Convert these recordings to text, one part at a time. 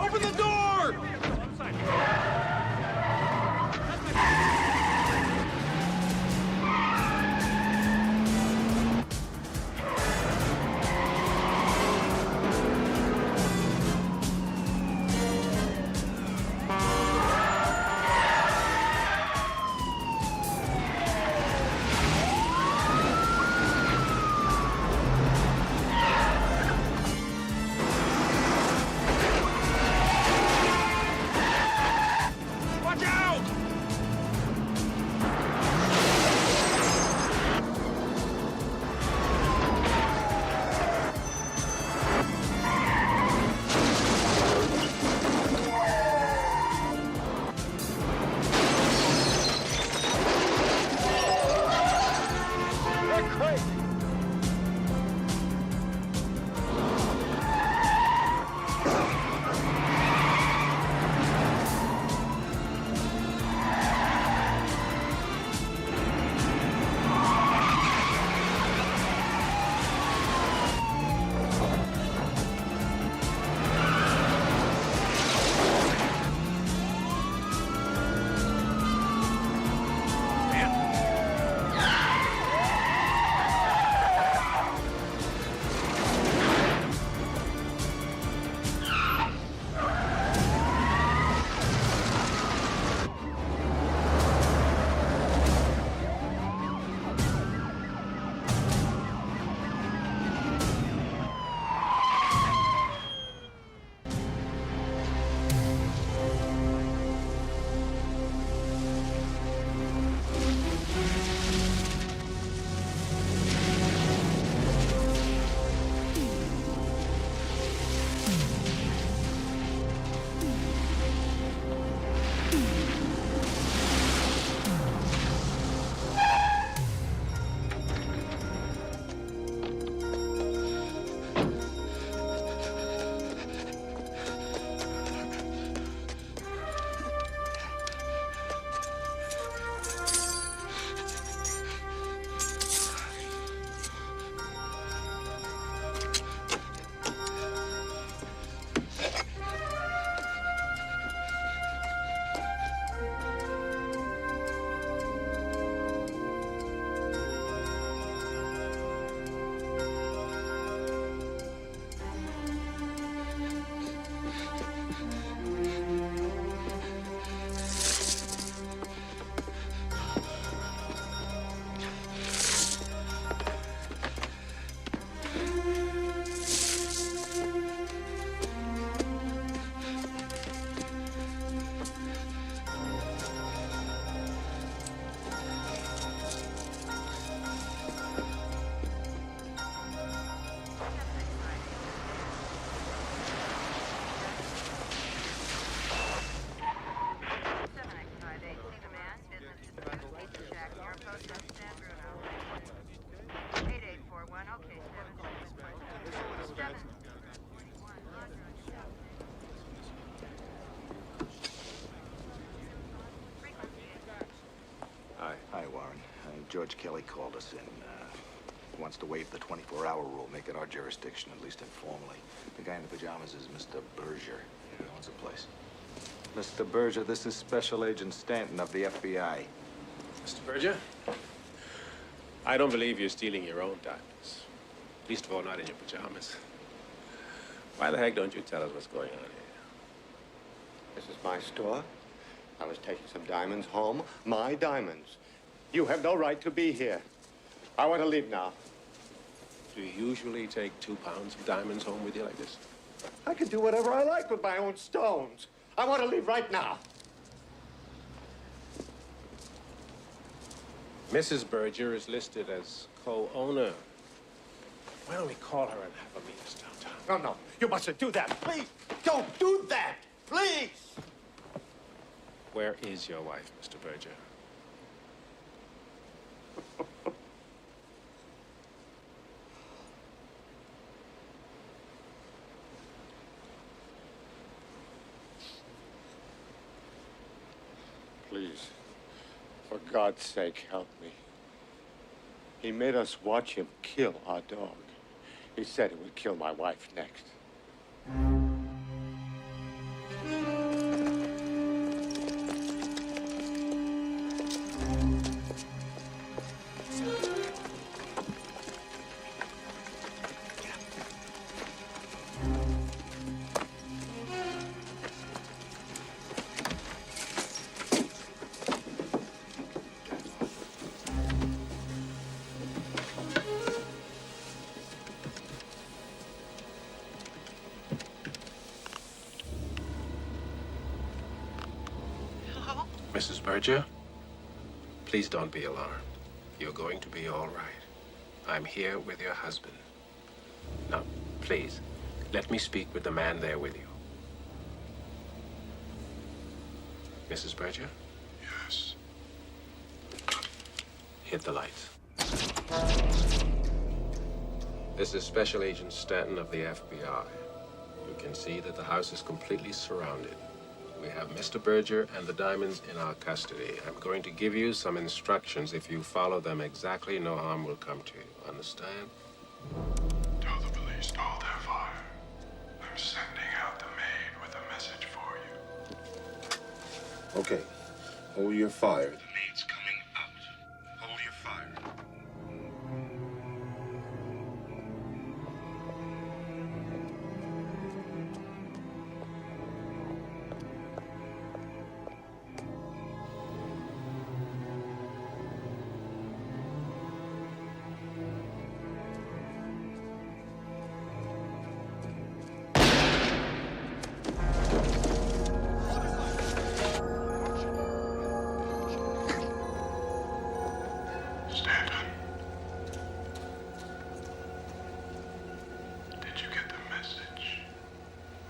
Open the door! Watch out! They're crazy. Hi, Warren. George Kelly called us in. Wants to waive the 24-hour rule, make it our jurisdiction, at least informally. The guy in the pajamas is Mr. Berger. He owns the place. Mr. Berger, this is Special Agent Stanton of the FBI. Mr. Berger, I don't believe you're stealing your own diamonds. Least of all, not in your pajamas. Why the heck don't you tell us what's going on here? This is my store. I was taking some diamonds home. My diamonds. You have no right to be here. I want to leave now. Do you usually take 2 pounds of diamonds home with you like this? I can do whatever I like with my own stones. I want to leave right now. Mrs. Berger is listed as co-owner. Why don't we call her and have a meet us downtown? No, no. You mustn't do that. Please, don't do that. Please. Where is your wife, Mr. Berger? Please, for God's sake, help me. He made us watch him kill our dog. He said he would kill my wife next. Mrs. Berger, please don't be alarmed. You're going to be all right. I'm here with your husband. Now, please, let me speak with the man there with you. Mrs. Berger? Yes. Hit the lights. This is Special Agent Stanton of the FBI. You can see that the house is completely surrounded. We have Mr. Berger and the diamonds in our custody. I'm going to give you some instructions. If you follow them exactly, no harm will come to you. Understand? Tell the police to hold their fire. I'm sending out the maid with a message for you. Okay. Hold your fire. The maid's coming out. Hold your fire. Stanton. Did you get the message?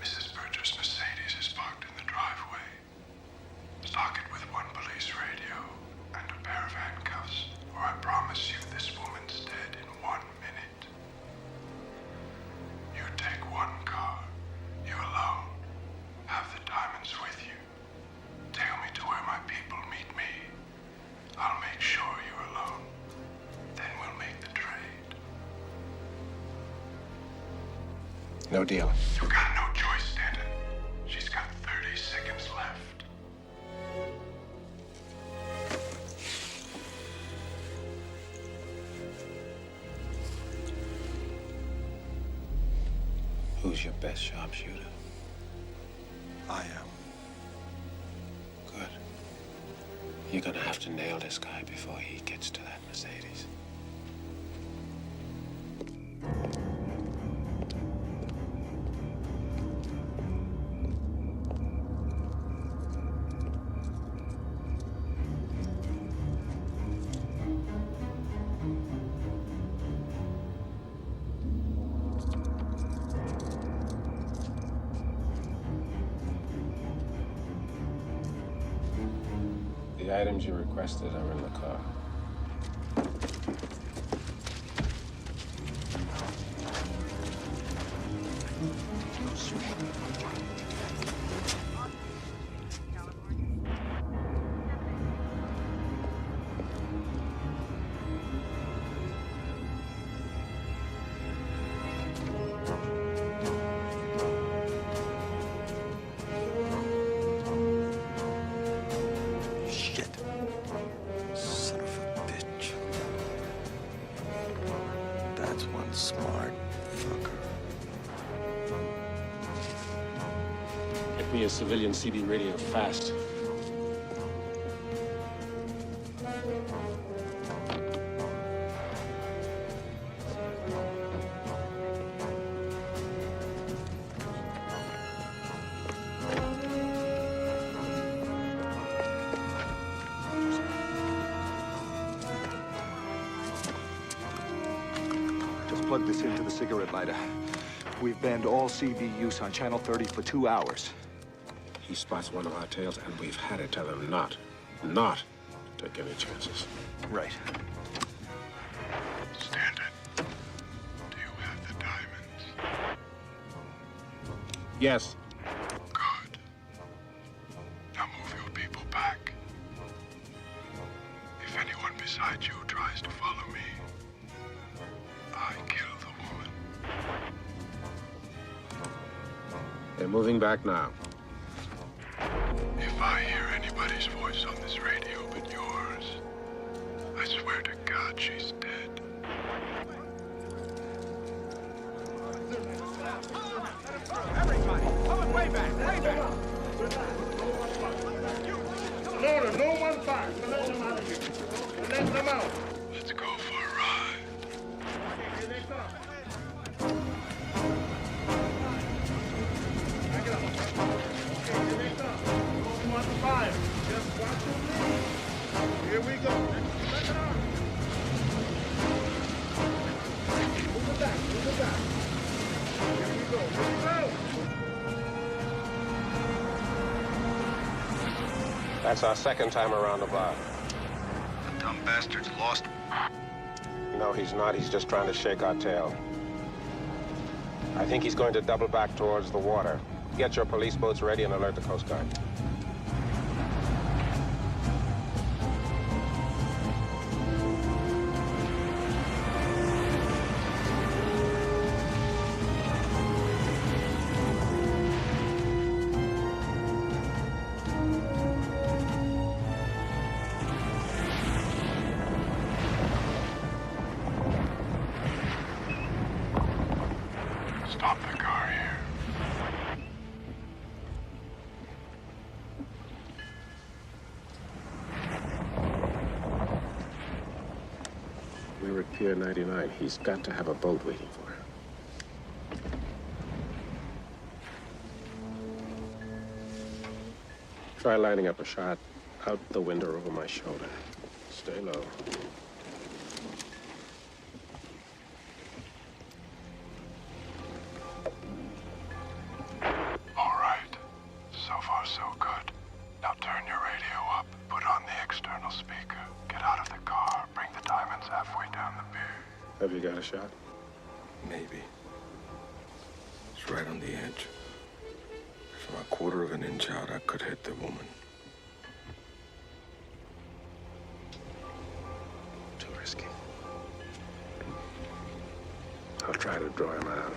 Mrs. Berger's Mercedes is parked in the driveway. Stock it with one police radio and a pair of handcuffs, or I promise you this woman's dead in 1 minute. You take one car. You alone. Have the diamonds with you. Take me to where my people meet me. I'll make sure you're alone. Then we'll make the trade. No deal. You got no choice, Stanton. She's got 30 seconds left. Who's your best sharpshooter? I am. Good. You're gonna have to nail this guy before he gets to that Mercedes. The items you requested are in the car. Shit. Son of a bitch. That's one smart fucker. Get me a civilian CB radio fast. Just plug this into the cigarette lighter. We've banned all CB use on Channel 30 for 2 hours. He spots one of our tails, and we've had to tell him not to take any chances. Right. Stanton, do you have the diamonds? Yes. Good. Now move your people back. If anyone besides you tries to follow me, I kill the woman. They're moving back now. If I hear anybody's voice on this radio but yours, I swear to God she's dead. Everybody, coming way back, way back. Order, no one fires. Let them out of here. Let them out. Let's go for a ride. Here they come. Back it up. Okay, here they come. No one fire. Just watch them go. Back it on. Move it back. Move it back. Here we go. Here we go. That's our second time around the bar. The dumb bastard's lost. No, he's not. He's just trying to shake our tail. I think he's going to double back towards the water. Get your police boats ready and alert the Coast Guard. Stop the car here. We're at Pier 99. He's got to have a boat waiting for him. Try lining up a shot out the window over my shoulder. Stay low. All right. So far, so good. Now turn your radio up. Put on the external speaker. Get out of the car. Bring the diamonds halfway down the pier. Have you got a shot? Maybe. It's right on the edge. If I'm a quarter of an inch out, I could hit the woman. Too risky. I'll try to draw him out.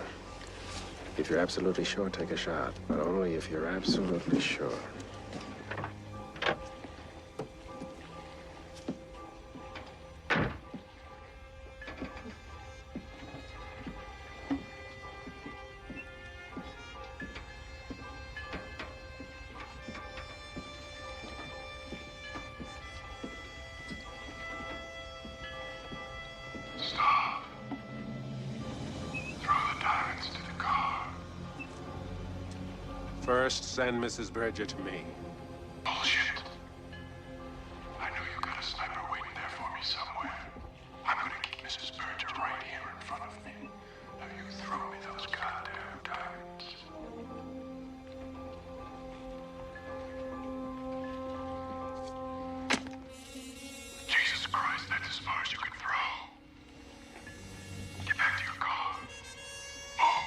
If you're absolutely sure, take a shot. But only if you're absolutely sure. Stop. Throw the diamonds to the car. First, send Mrs. Berger to me. Bullshit. I know you got a sniper waiting there for me somewhere. I'm gonna keep Mrs. Berger right here in front of me. Now you throw me those goddamn diamonds. Jesus Christ, that's as far as you can throw. Get back to your car. Move.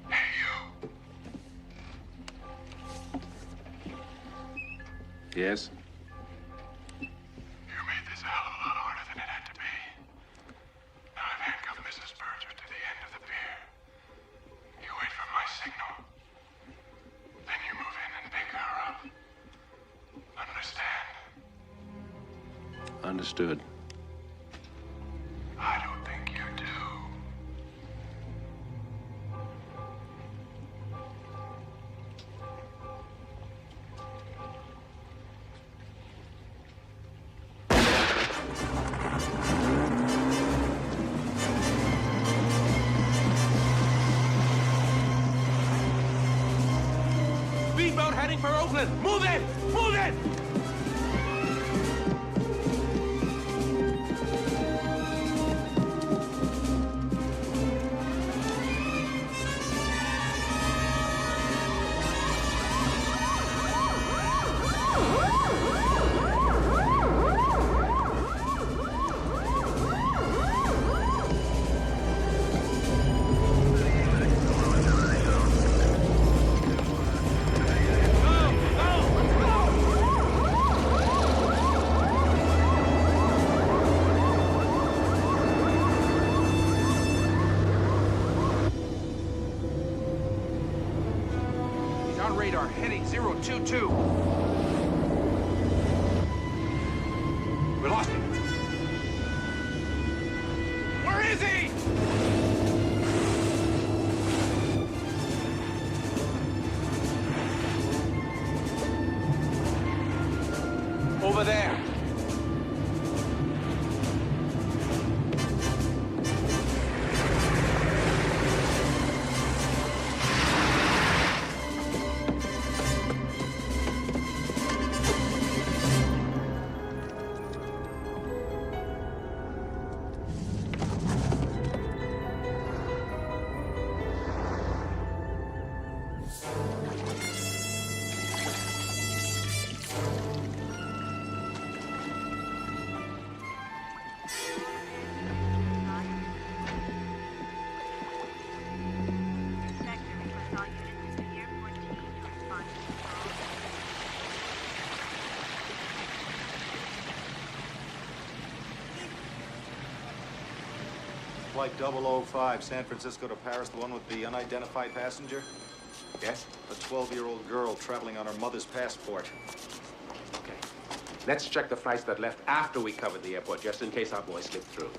Hey, you. Yes? You made this a hell of a lot harder than it had to be. Now I've handcuffed Mrs. Berger to the end of the pier. You wait for my signal. Then you move in and pick her up. Understand? Understood. I don't think you do. Speedboat heading for Oakland. Move it! Move it! radar, heading 022. We lost him. Where is he? Over there. Flight 005, San Francisco to Paris, the one with the unidentified passenger? Yes? A 12-year-old girl traveling on her mother's passport. Okay. Let's check the flights that left after we covered the airport, just in case our boy slipped through.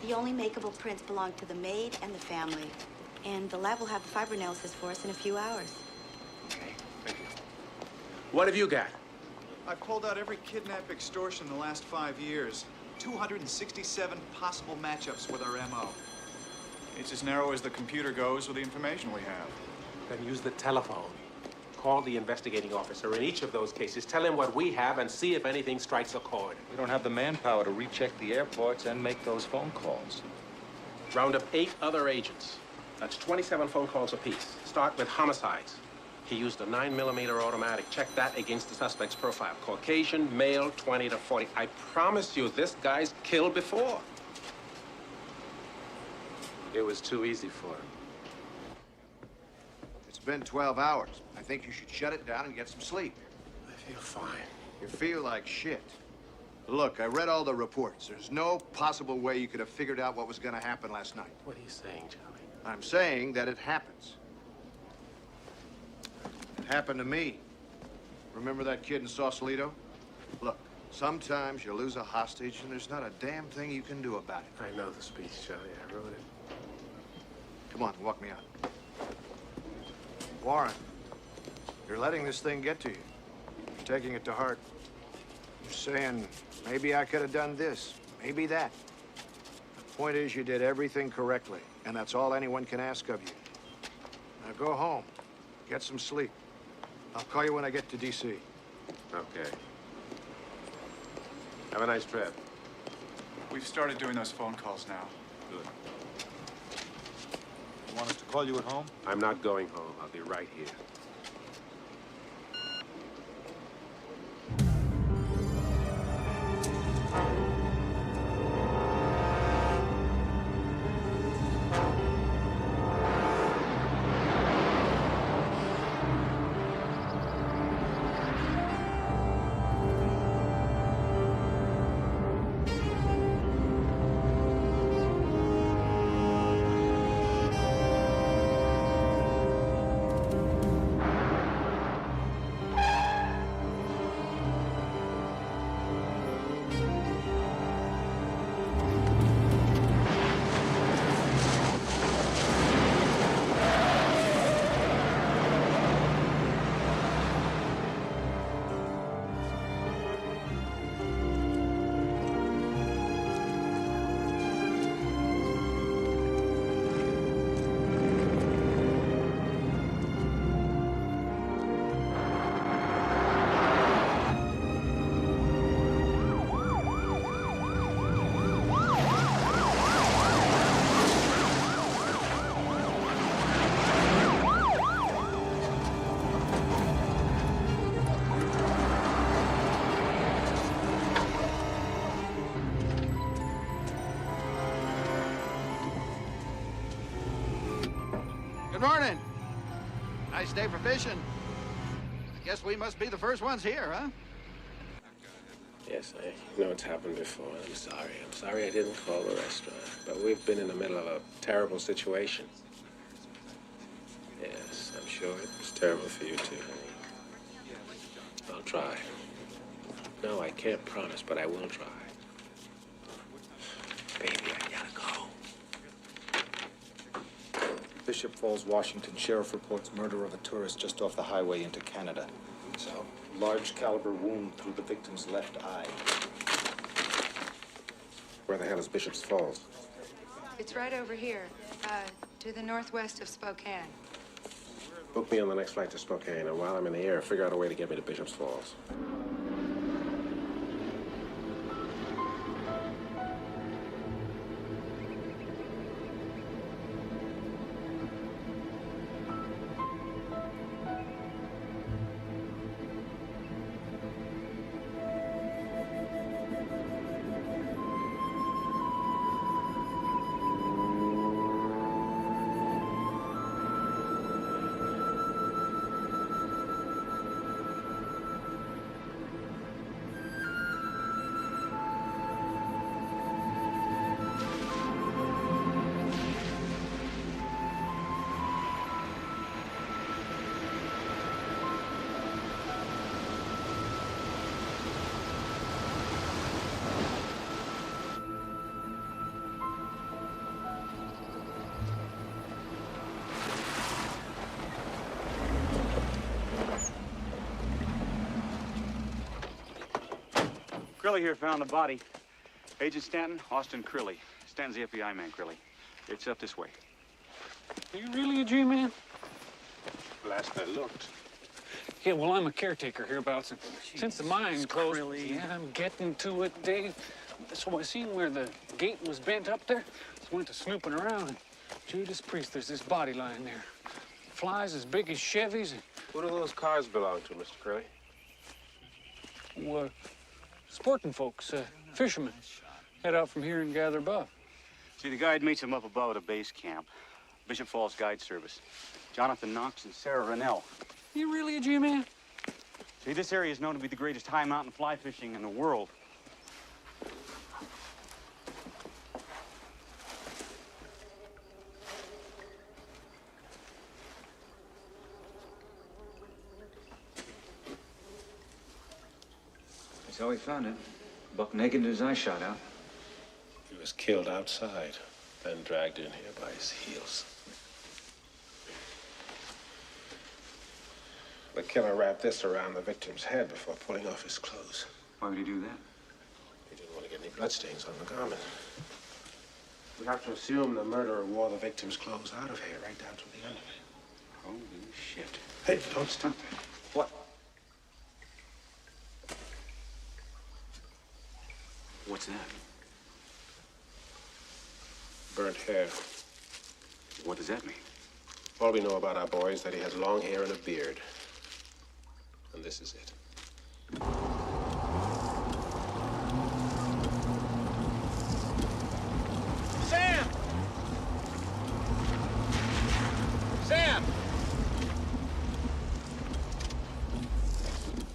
The only makeable prints belong to the maid and the family. And the lab will have the fiber analysis for us in a few hours. Okay, thank you. What have you got? I've pulled out every kidnap extortion in the last 5 years. 267 possible matchups with our MO. It's as narrow as the computer goes with the information we have. Then use the telephone. Call the investigating officer in each of those cases. Tell him what we have and see if anything strikes a chord. We don't have the manpower to recheck the airports and make those phone calls. Round up 8 other agents. That's 27 phone calls apiece. Start with homicides. He used a 9mm automatic. Check that against the suspect's profile. Caucasian, male, 20 to 40. I promise you, this guy's killed before. It was too easy for him. It's been 12 hours. I think you should shut it down and get some sleep. I feel fine. You feel like shit. Look, I read all the reports. There's no possible way you could have figured out what was going to happen last night. What are you saying, Charlie? I'm saying that it happens. It happened to me. Remember that kid in Sausalito? Look, sometimes you lose a hostage and there's not a damn thing you can do about it. I know the speech, Charlie. I wrote it. Come on, walk me out. Warren, you're letting this thing get to you. You're taking it to heart. You're saying, maybe I could have done this, maybe that. The point is, you did everything correctly, and that's all anyone can ask of you. Now go home, get some sleep. I'll call you when I get to D.C. Okay. Have a nice trip. We've started doing those phone calls now. Good. You want us to call you at home? I'm not going home. I'll be right here. Good morning. Nice day for fishing. I guess we must be the first ones here, huh? Yes, I know it's happened before. I'm sorry. I'm sorry I didn't call the restaurant. But we've been in the middle of a terrible situation. Yes, I'm sure it's terrible for you too, honey? I'll try. No, I can't promise, but I will try. Baby, I gotta go. Bishop Falls, Washington. Sheriff reports murder of a tourist just off the highway into Canada. So? Large caliber wound through the victim's left eye. Where the hell is Bishop's Falls? It's right over here, to the northwest of Spokane. Book me on the next flight to Spokane, and while I'm in the air, figure out a way to get me to Bishop's Falls. Crilly here found the body. Agent Stanton, Austin Crilly. Stanton's the FBI man, Crilly. It's up this way. Are you really a G-man? Last I looked. Yeah, well, I'm a caretaker hereabouts. And since the mine closed, yeah, I'm getting to it, Dave. So I seen where the gate was bent up there. So I went to snooping around. And Judas Priest, there's this body lying there. Flies as big as Chevys. And What do those cars belong to, Mr. Curley? sporting folks, fishermen. Head out from here and gather buff. See, the guide meets him up above at a base camp. Bishop Falls Guide Service. Jonathan Knox and Sarah Rennell. You really a G-man? See, this area is known to be the greatest high mountain fly fishing in the world. That's how we found it. Buck naked and his eye shot out. He was killed outside, then dragged in here by his heels. The killer wrapped this around the victim's head before pulling off his clothes. Why would he do that? He didn't want to get any bloodstains on the garment. We have to assume the murderer wore the victim's clothes out of here, right down to the end of it. Holy shit. Hey, don't stop that. What? What's that? Burnt hair. What does that mean? All we know about our boy is that he has long hair and a beard. And this is it. Sam! Sam!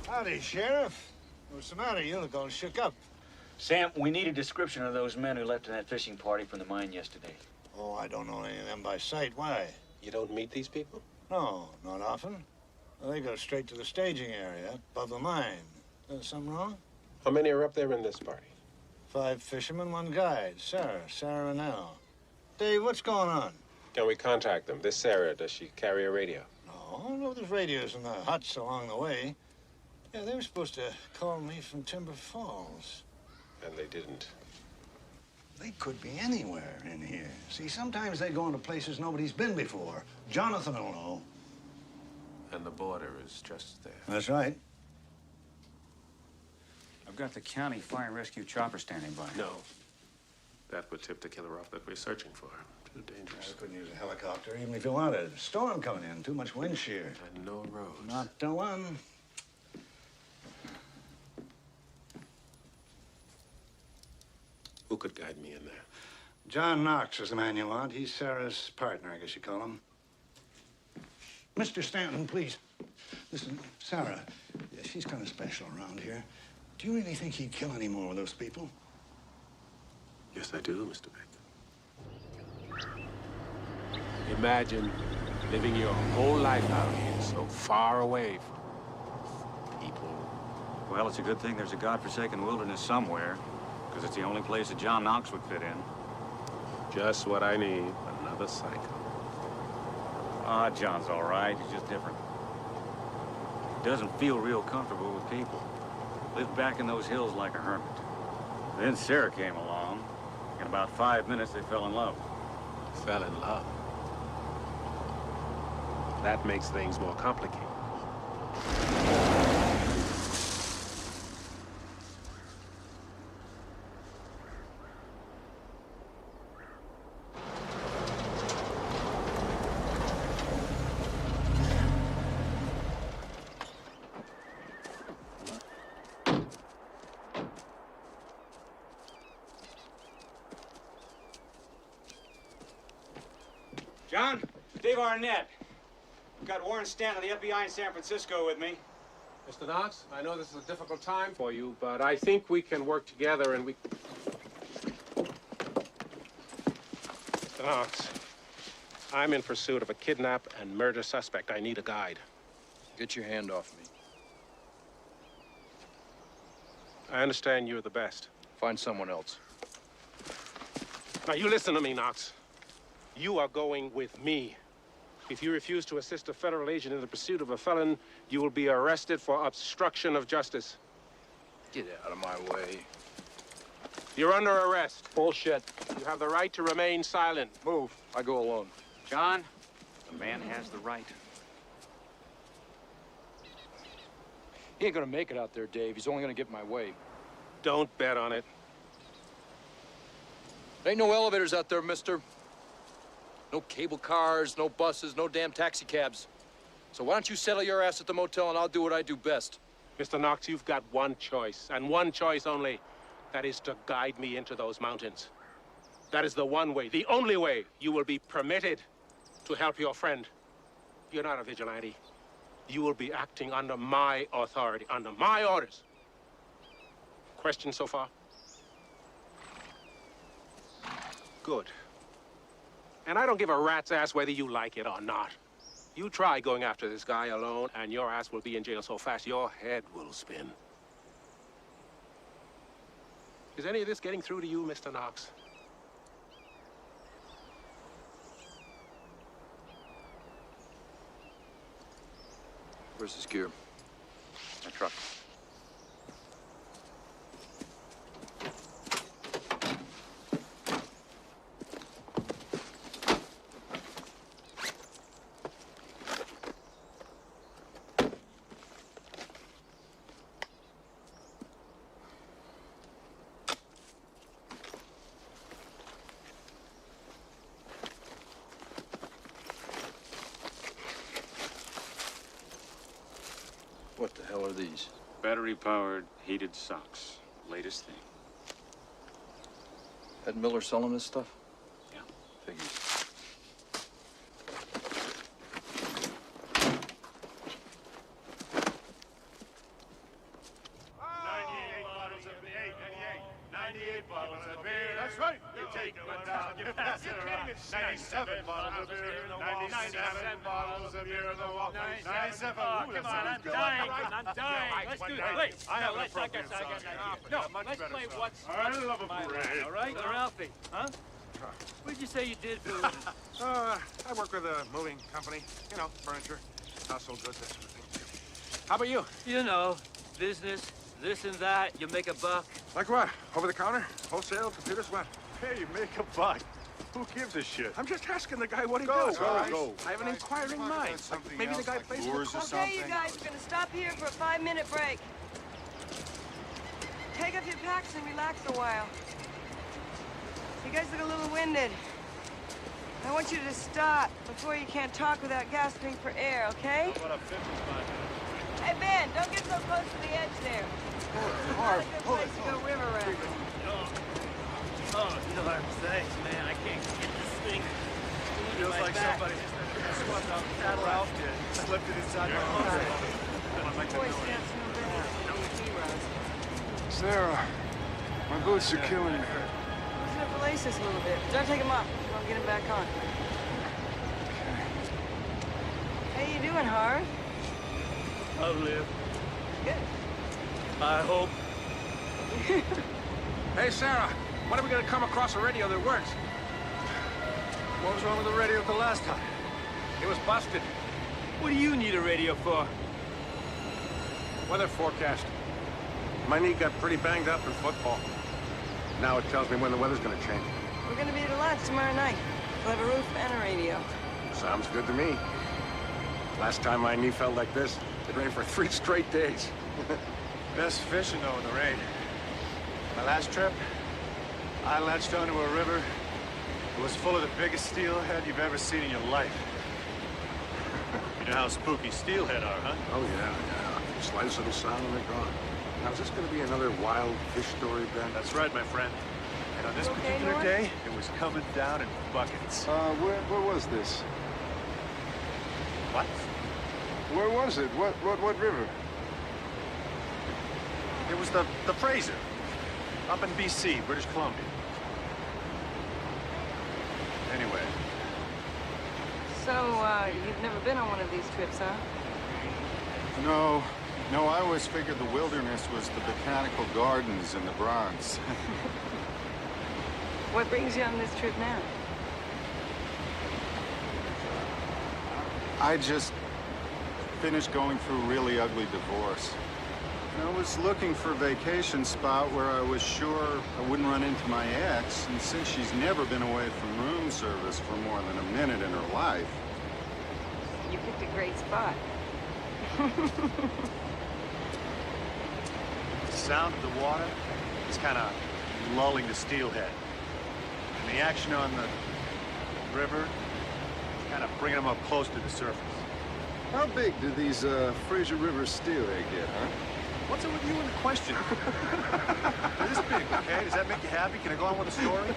Howdy, Sheriff. What's the matter? You look all shook up. Sam, we need a description of those men who left in that fishing party from the mine yesterday. Oh, I don't know any of them by sight. Why? You don't meet these people? No, not often. Well, they go straight to the staging area above the mine. Something wrong? How many are up there in this party? 5 fishermen, 1 guide. Sarah Rennell. Dave, what's going on? Can we contact them? This Sarah, does she carry a radio? No, there's radios in the huts along the way. Yeah, they were supposed to call me from Timber Falls. And they didn't. They could be anywhere in here. See, sometimes they go into places nobody's been before. Jonathan will know. And the border is just there. That's right. I've got the county fire and rescue chopper standing by. No. That would tip the killer off that we're searching for. Too dangerous. I couldn't use a helicopter even if you wanted. Storm coming in, too much wind shear. And no roads. Not the one. Who could guide me in there? John Knox is the man you want. He's Sarah's partner, I guess you call him. Mr. Stanton, please. Listen, Sarah, she's kind of special around here. Do you really think he'd kill any more of those people? Yes, I do, Mr. Beck. Imagine living your whole life out here, so far away from people. Well, it's a good thing there's a godforsaken wilderness somewhere, because it's the only place that John Knox would fit in. Just what I need, another psycho. Ah, John's all right. He's just different. Doesn't feel real comfortable with people. Lived back in those hills like a hermit. Then Sarah came along. In about 5 minutes, they fell in love. Fell in love. That makes things more complicated. John, Dave Arnett. Got Warren Stanton of the FBI in San Francisco with me. Mr. Knox, I know this is a difficult time for you, but I think we can work together and we... Mr. Knox, I'm in pursuit of a kidnap and murder suspect. I need a guide. Get your hand off me. I understand you're the best. Find someone else. Now, you listen to me, Knox. You are going with me. If you refuse to assist a federal agent in the pursuit of a felon, you will be arrested for obstruction of justice. Get out of my way. You're under arrest. Bullshit. You have the right to remain silent. Move. I go alone. John, the man has the right. He ain't gonna make it out there, Dave. He's only gonna get in my way. Don't bet on it. There ain't no elevators out there, mister. No cable cars, no buses, no damn taxi cabs. So why don't you settle your ass at the motel and I'll do what I do best. Mr. Knox, you've got one choice, and one choice only. That is to guide me into those mountains. That is the one way, the only way you will be permitted to help your friend. You're not a vigilante. You will be acting under my authority, under my orders. Questions so far? Good. And I don't give a rat's ass whether you like it or not. You try going after this guy alone, and your ass will be in jail so fast your head will spin. Is any of this getting through to you, Mr. Knox? Where's his gear? My truck. What the hell are these? Battery-powered heated socks. Latest thing. Ed Miller selling this stuff? Yeah. Figures. That's right. You take one down, you pass it around. 97 bottles of beer in the wall. 97 bottles of beer in the wall. 97. Oh, come on, I'm dying. I'm dying. Let's do this. Wait, let's play what's I love a my parade. line, all right? Or Alfie, huh? What did you say you did for a living? I work with a moving company. You know, furniture, household goods, that sort of thing. How about you? You know, business, this and that. You make a buck. Like what? Over the counter? Wholesale? Computers? What? Hey, make a buck. Who gives a shit? I'm just asking the guy what he Go, does. go, all right? go. I have an inquiring mind. Like maybe the guy plays in the club. Okay, you guys, we're gonna stop here for a 5-minute break. Take up your packs and relax a while. You guys look a little winded. I want you to stop before you can't talk without gasping for air, okay? What a 55 minutes. Hey, Ben, don't get so close to the edge there. It's not a good place to go river rafting. Oh, you know what I'm saying, man. I can't get this thing. Feels like somebody swept off the saddle Ralph did. Slipped it inside my arm. Boy Scouts no better than heroes. Sarah, my boots are killing me. Loosen up the laces a little bit. Don't take them off. I'll get them back on. How you doing, Howard? I'll live. Good. I hope. Hey, Sarah, when are we gonna come across a radio that works? What was wrong with the radio the last time? It was busted. What do you need a radio for? Weather forecast. My knee got pretty banged up in football. Now it tells me when the weather's gonna change. We're gonna be at the lodge tomorrow night. We'll have a roof and a radio. Sounds good to me. Last time my knee felt like this, it rained for 3 straight days. Best fishing, though, in the rain. My last trip, I latched onto a river. It was full of the biggest steelhead you've ever seen in your life. You know how spooky steelhead are, huh? Oh, yeah. Slightest little sound and they're gone. Now, is this gonna be another wild fish story, Ben? That's right, my friend. And on this particular day, it was coming down in buckets. Where was this? What? Where was it? What river? It was the Fraser, up in BC, British Columbia. Anyway. So, you've never been on one of these trips, huh? No, I always figured the wilderness was the botanical gardens in the Bronx. What brings you on this trip now? I just finished going through a really ugly divorce. And I was looking for a vacation spot where I was sure I wouldn't run into my ex, and since she's never been away from room service for more than a minute in her life. You picked a great spot. The sound of the water is kind of lulling the steelhead. And the action on the river is kind of bringing them up close to the surface. How big do these Fraser River steelhead get, huh? What's up with you and the question? They're this big, okay? Does that make you happy? Can I go on with the story?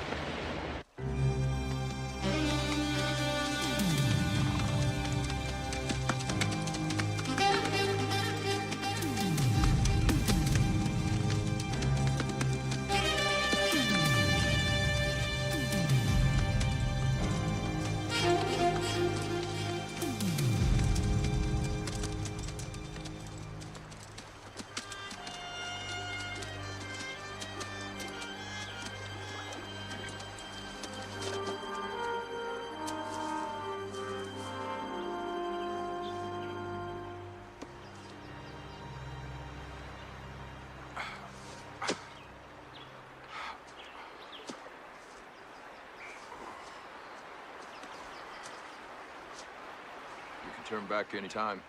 Turn back any time.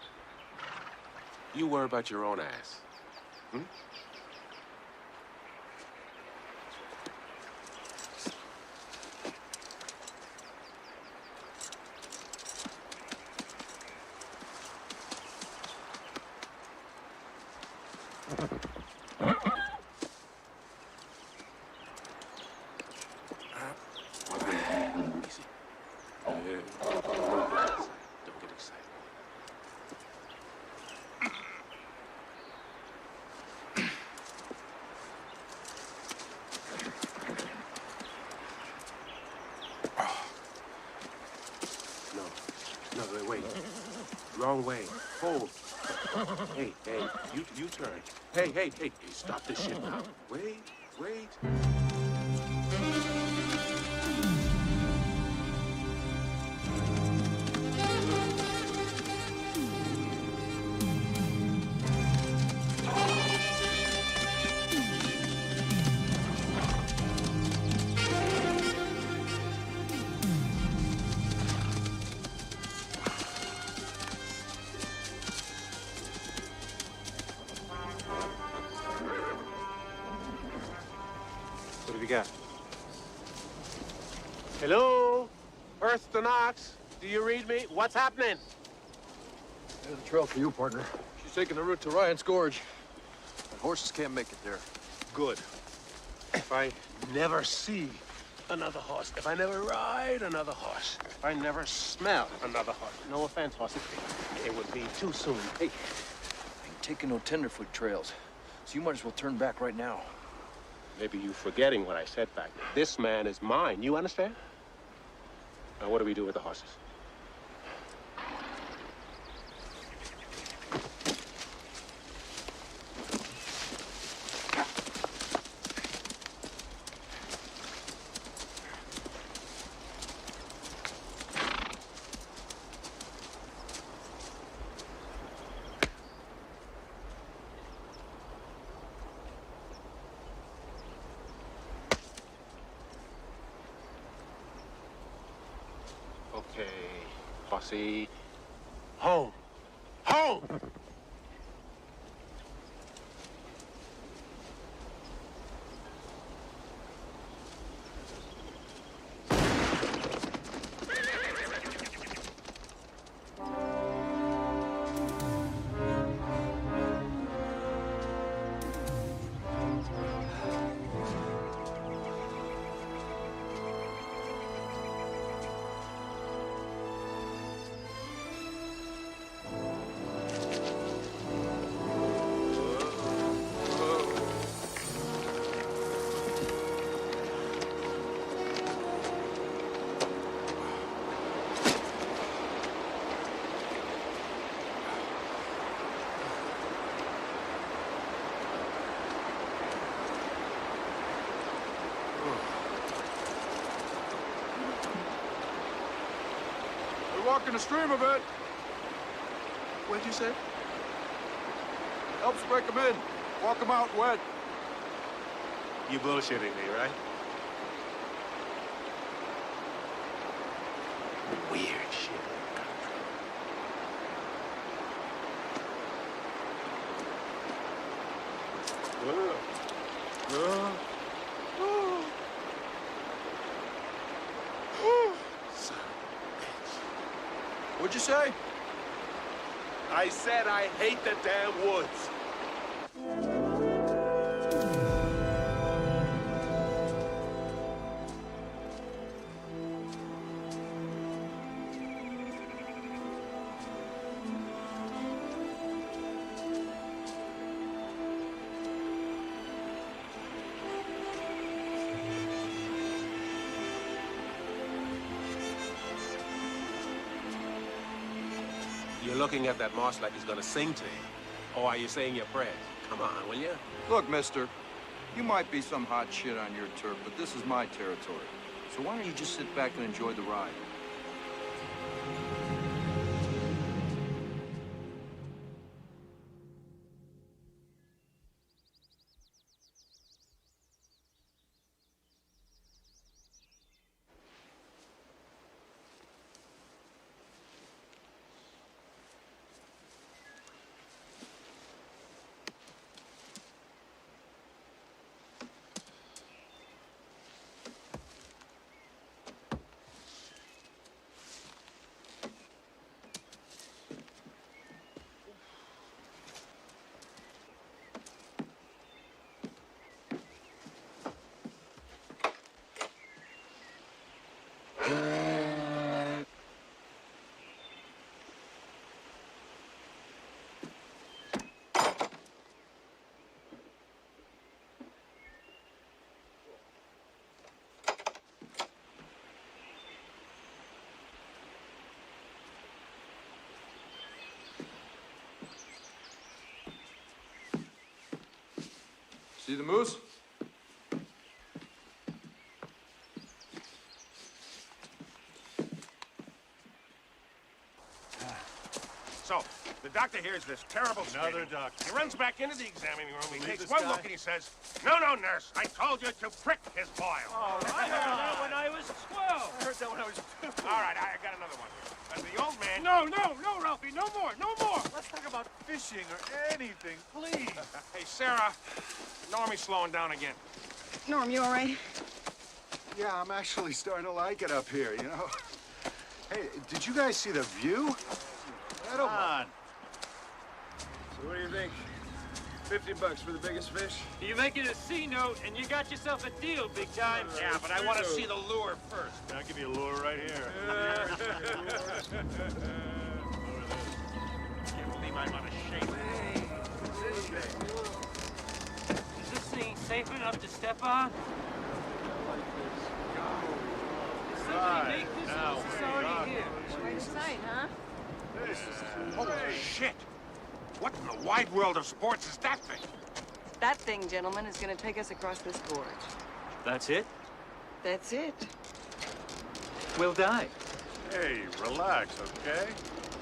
You worry about your own ass. Hmm? Easy. Don't get excited. No, wait. Wrong way. Hold. Hey, you turn. Hey, stop this shit now. Wait. What have you got? Hello? Earth to Knox. Do you read me? What's happening? There's a trail for you, partner. She's taking the route to Ryan's Gorge. And horses can't make it there. Good. If I never see another horse, if I never ride another horse, if I never smell another horse, no offense, horses, it would be too soon. Hey, I ain't taking no tenderfoot trails, so you might as well turn back right now. Maybe you're forgetting what I said back there. This man is mine, you understand? Now, what do we do with the horses? Okay, Posse. Home. Home! Walking the stream a bit. What'd you say? Helps break them in. Walk them out wet. You bullshitting me, right? Weird shit. What'd you say? I said I hate the damn woods. You're looking at that moss like he's gonna sing to you. Or are you saying your prayers? Come on, will you? Look, mister, you might be some hot shit on your turf, but this is my territory. So why don't you just sit back and enjoy the ride? See the moose? So, the doctor hears this terrible screaming. doctor. He runs back into the examining room. He takes this one guy? look and he says, "No, no, nurse. I told you to prick his boil." Oh, I heard that when I was 12. I heard that when I was 2. All right, I got another one. The old man... No, Ralphie, no more, no more. Let's talk about fishing or anything, please. Hey, Sarah, Normie's slowing down again. Norm, you all right? Yeah, I'm actually starting to like it up here, you know? Hey, did you guys see the view? Come on. So what do you think? $50 for the biggest fish? You make it a C note, and you got yourself a deal, big time. Yeah, but I want to see the lure first. I'll give you a lure right here. Can't believe I'm on a shape. Is this thing safe enough to step on? Did somebody make this, or is this already here? Quite a sight, huh? Holy shit! What in the wide world of sports is that thing? That thing, gentlemen, is going to take us across this gorge. That's it? That's it. We'll die. Hey, relax, okay?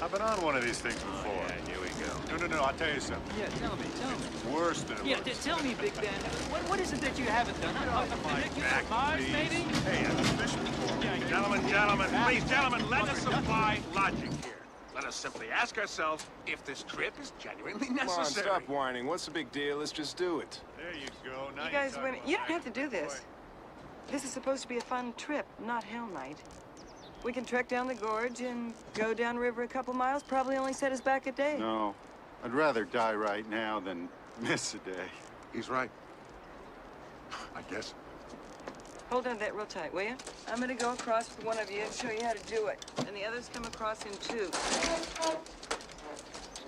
I've been on one of these things before. Yeah, here we go. No, I'll tell you something. Yeah, tell me. It's worse than it Yeah, looks. tell me, Big Ben. What is it that you haven't done? A molecular Mars, maybe? Hey, I've fished before. Yeah, you Gentlemen, Gentlemen, please, gentlemen, let us apply logic here. Let us simply ask ourselves if this trip is genuinely Come on, necessary. stop whining. What's the big deal? Let's just do it. There you go. Now You guys, women, you don't have to do this. This is supposed to be a fun trip, not Hell Night. We can trek down the gorge and go downriver a couple miles, probably only set us back a day. No, I'd rather die right now than miss a day. He's right. I guess. Hold on to that real tight, will you? I'm gonna go across with one of you and show you how to do it. And the others come across in two.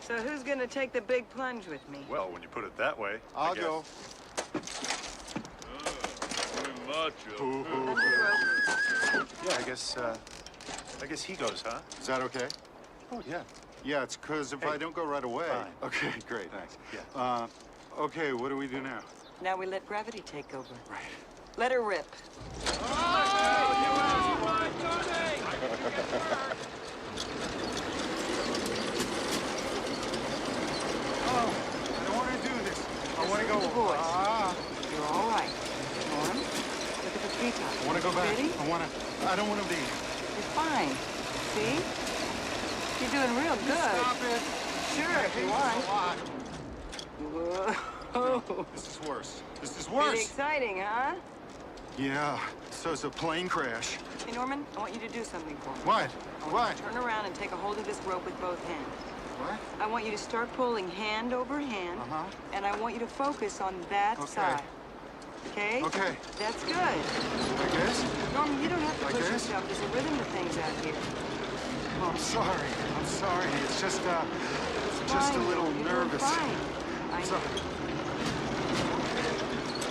So who's gonna take the big plunge with me? Well, when you put it that way, I'll go. Yeah, I guess he goes, huh? Is that okay? Oh, yeah. Yeah, it's because if I don't go right away... Fine. Okay, great, thanks. Yeah. Okay, what do we do now? Now we let gravity take over. Right. Let her rip. Oh, I don't want to do this. I want to go... The boys. You're all right. Norm, look at the treetops. I want to go back. Ready? I don't want to be... You're fine. See? You're doing real good. Stop it. Sure, if you want. Whoa. This is worse. This is Pretty worse. exciting, huh? Yeah, so it's a plane crash. Hey, Norman, I want you to do something for me. What? I want you to turn around and take a hold of this rope with both hands. What? I want you to start pulling hand over hand, and I want you to focus on that side. Okay? Okay. That's good. I guess? Norman, you don't have to I push guess? yourself. There's a rhythm to things out here. Oh, I'm sorry. I'm sorry. It's just a little You're nervous. doing fine. I So,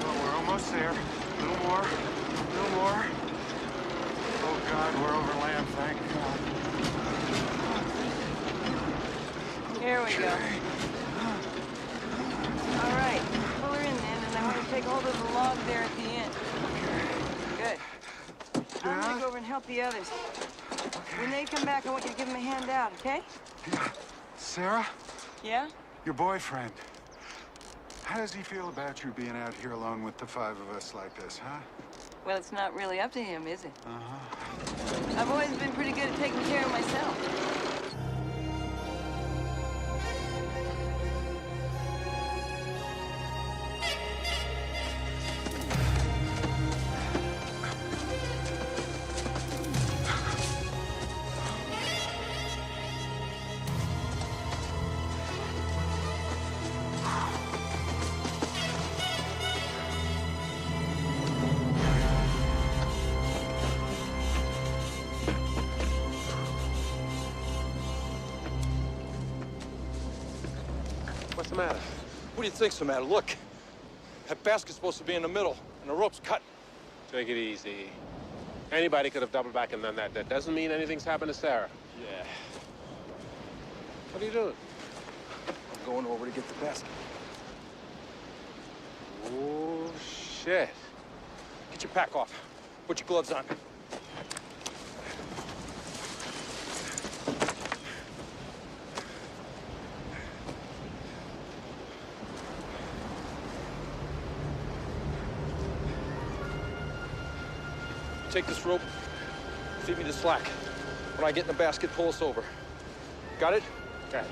well, we're almost there. A little more. A little more. Oh, God, we're over land, thank God. Here we go. All right, pull her in then, and I want you to take hold of the log there at the end. Good. I'm gonna go over and help the others. When they come back, I want you to give them a hand out, okay? Sarah? Yeah? Your boyfriend. How does he feel about you being out here alone with the five of us like this, huh? Well, it's not really up to him, is it? Uh-huh. I've always been pretty good at taking care of myself. What's the matter? What do you think's the matter? Look, that basket's supposed to be in the middle, and the rope's cut. Take it easy. Anybody could have doubled back and done that. That doesn't mean anything's happened to Sarah. Yeah. What are you doing? I'm going over to get the basket. Oh, shit. Get your pack off. Put your gloves on. Take this rope, feed me the slack. When I get in the basket, pull us over. Got it? Got it.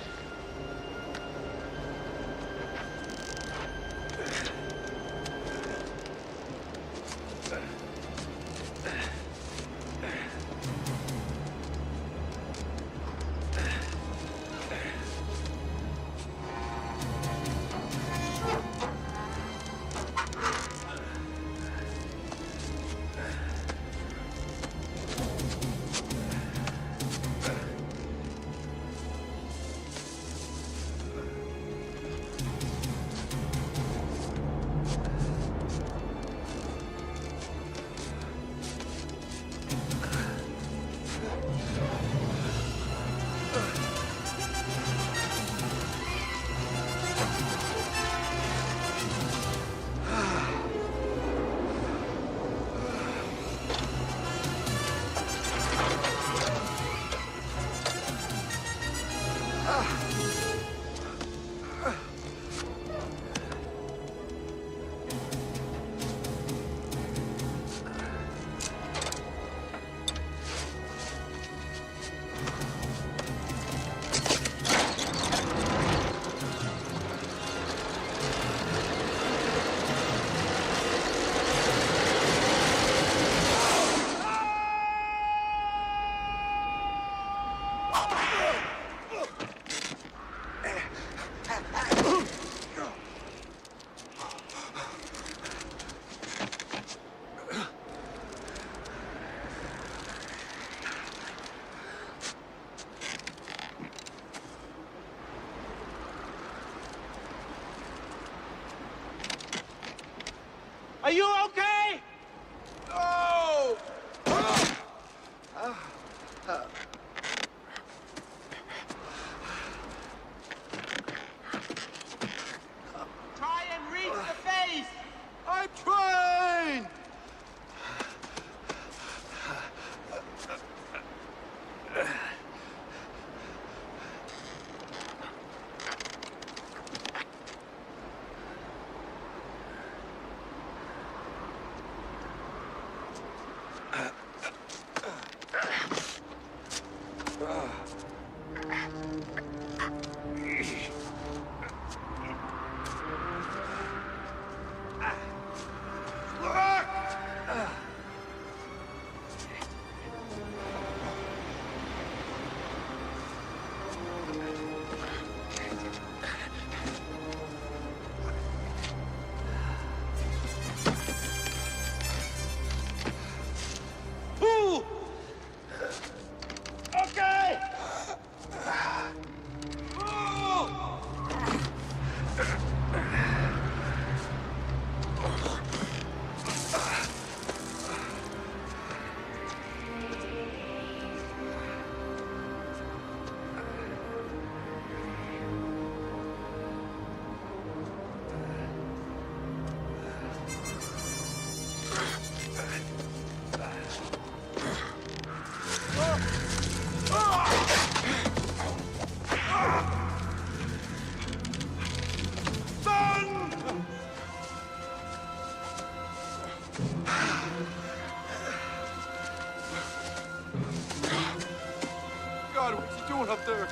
God, what's he doing up there?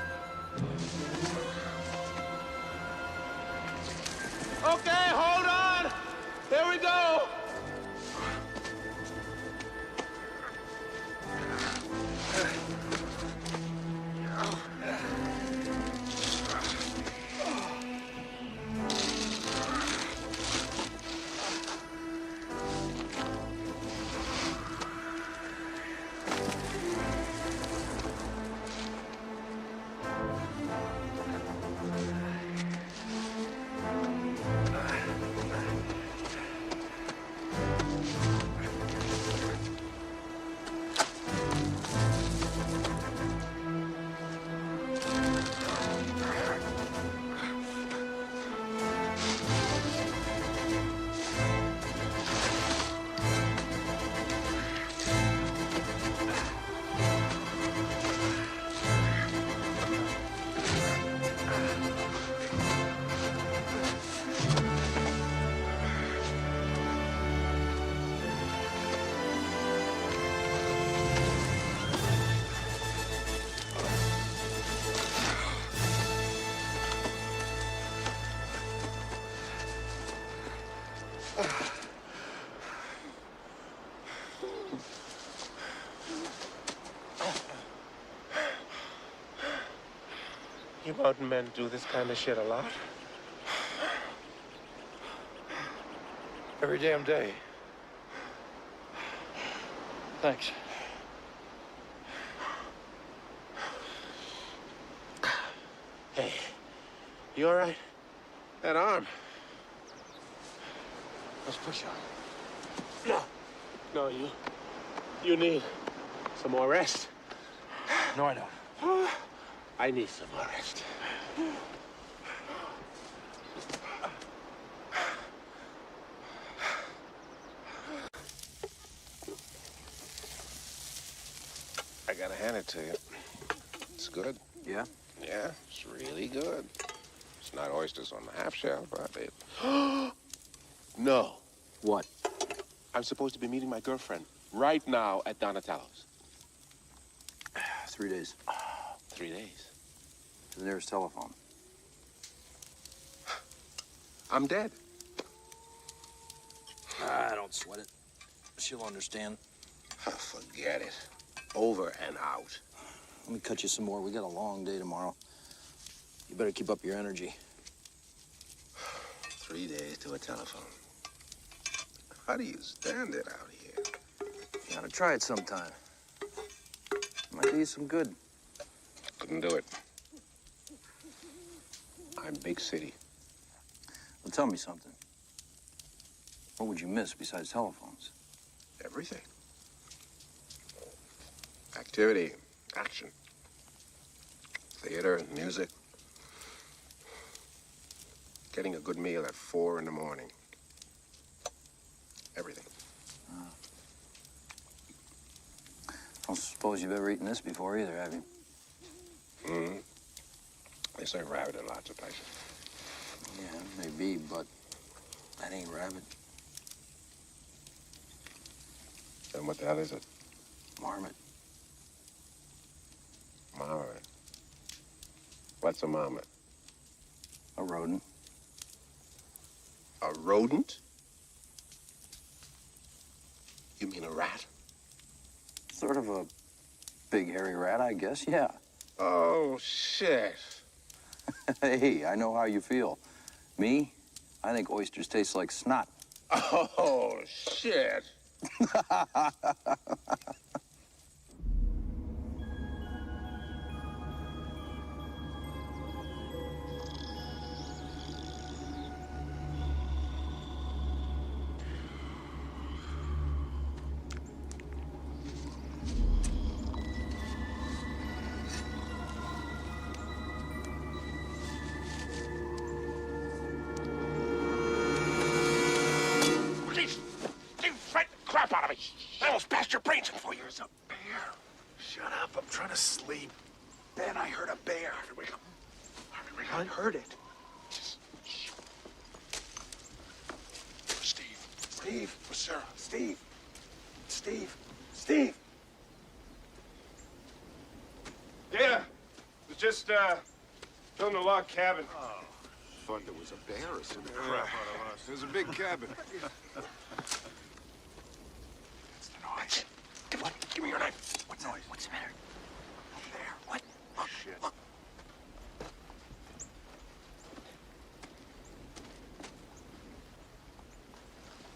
Okay, hold on. Here we go. You mountain men do this kind of shit a lot? Every damn day. Thanks. Hey, you all right? That arm. Let's push on. No, you need some more rest. No, I don't. I need some more rest. I gotta hand it to you. It's good. Yeah? Yeah, it's really good. It's not oysters on the half shell, but it... No. What? I'm supposed to be meeting my girlfriend right now at Donatello's. 3 days. 3 days. To the nearest telephone. I'm dead. Don't sweat it. She'll understand. Forget it. Over and out. Let me cut you some more. We got a long day tomorrow. You better keep up your energy. 3 days to a telephone. How do you stand it out here? You gotta try it sometime. Might do you some good. Couldn't do it. I'm big city. Well, tell me something. What would you miss besides telephones? Everything. Activity, action, theater, music. Getting a good meal at 4 in the morning. Everything. Don't suppose you've ever eaten this before either, have you? Mm-hmm. They serve rabbit in lots of places. Yeah, maybe, but that ain't rabbit. Then what the hell is it? Marmot. Marmot. What's a marmot? A rodent. A rodent? You mean a rat? Sort of a big hairy rat, I guess, yeah. Oh, shit. Hey, I know how you feel. Me? I think oysters taste like snot. Oh, shit. You frightened the crap out of me. I almost bashed your brains in for you. There's a bear. Shut up, I'm trying to sleep. Then I heard a bear. Harvey, wake up. Harvey, wake up. I heard it. Just, shh. Steve. Steve. For Sarah. Steve. Steve. Steve. Yeah. It was just, building a log cabin. Oh, thought there was a bear or something. Crap out of us. It was a big cabin. That's the noise. What? Give me your knife. What noise? What's the matter? There. What? Oh, shit. Look.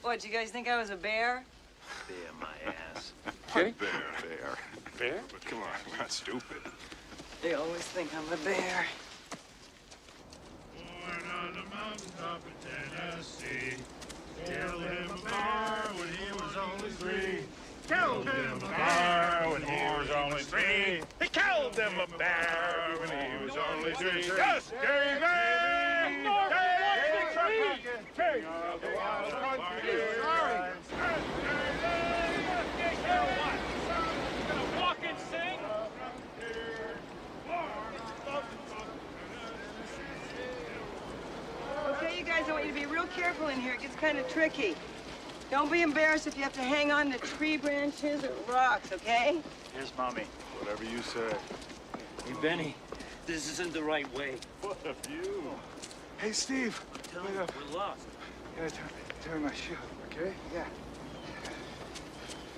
What, you guys think I was a bear? Bear my ass. Okay. Bear. Bear? But come on, we're not stupid. They always think I'm a bear. Born on the mountaintop in Tennessee. Killed him a bear when he was only 3. Killed him a bear when he was only 3. He killed him a bear when he was only 3. Yes, Davey! King of the wild country. Gonna walk and sing? Okay, you guys, I want you to be real careful in here. It gets kind of tricky. Don't be embarrassed if you have to hang on to tree branches or rocks, okay? Yes, Mommy. Whatever you say. Hey, Benny, this isn't the right way. What a view. Hey, Steve. Tell Wait me, up. we're lost. Gotta turn my shoe, okay? Yeah.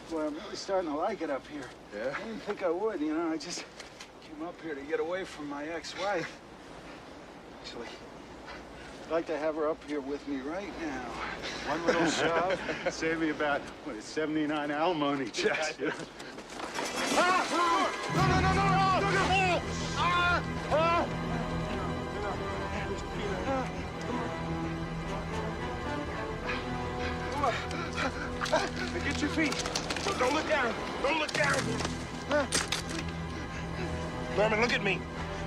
Boy, I'm really starting to like it up here. Yeah? I didn't think I would, you know. I just came up here to get away from my ex-wife. Actually, I'd like to have her up here with me right now. One little shove, save me about, what, 79 alimony checks, you know? Get your feet. Don't look down. Don't look down. Norman, look at me.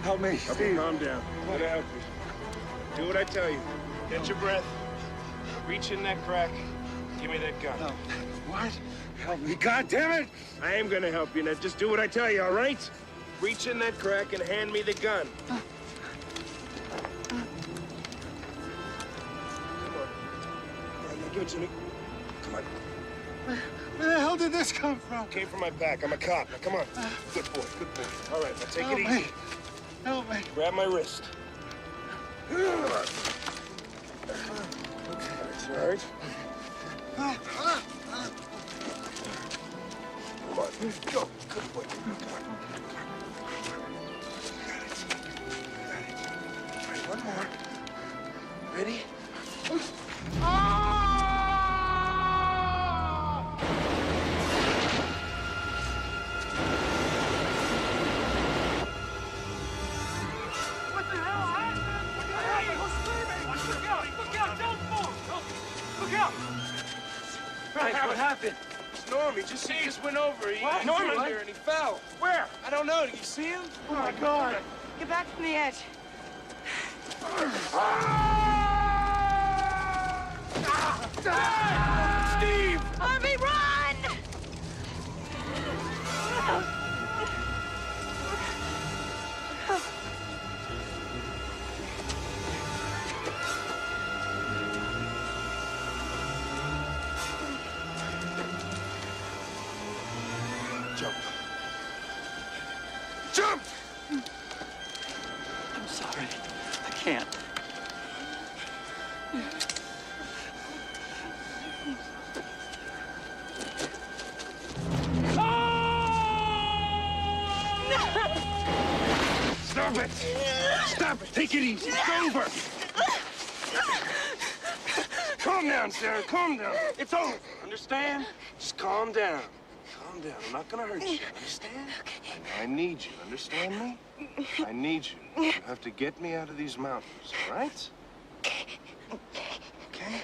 Help me. Steve, calm down. I'm gonna help you. Do what I tell you. Get your breath. Reach in that crack. Give me that gun. No. What? Help me. God damn it! I am gonna help you. Now just do what I tell you, all right? Reach in that crack and hand me the gun. Come on. All right, now give it to me. Come on. Where the hell did this come from? Came from my back. I'm a cop. Now come on. Good boy, good boy. All right, now take Help it me. easy. Help me. Grab my wrist. Come on. That's all right. Come on. Go. Good boy. Come on. Got it. All right, one more. Ready? What the hell happened? Hey, who's screaming? Look out! Look out! Don't move! Look out! Hey, what happened? It's Norm. He just went over. He Norman here and he fell. Where? I don't know. Did you see him? Oh, my God. Get back from the edge. Steve! Harvey, run! Jump. Jump! I'm sorry. I can't. Stop it! Stop it! Take it easy. It's over. Calm down, Sarah. Calm down. It's over. Understand? Just calm down. Calm down. I'm not gonna hurt you. Understand? I need you. Understand me? I need you. You have to get me out of these mountains. All right? Okay?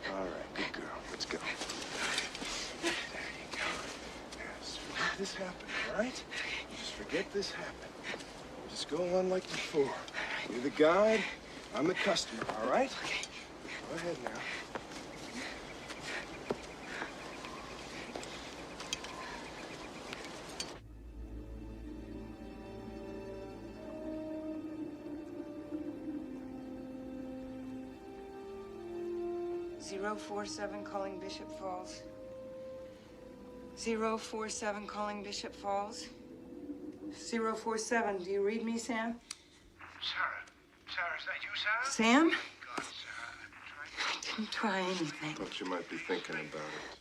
All right. Good girl. Let's go. There you go. Yes. Forget this happened. All right? Just forget this happened. Just go on like before. You're the guide. I'm the customer. All right? Okay. Go ahead now. 047 calling Bishop Falls. 047 calling Bishop Falls. 047. Do you read me, Sam? Sarah. Sarah, is that you, Sarah? Sam? God, Sarah, I didn't try anything. Thought you might be thinking about it.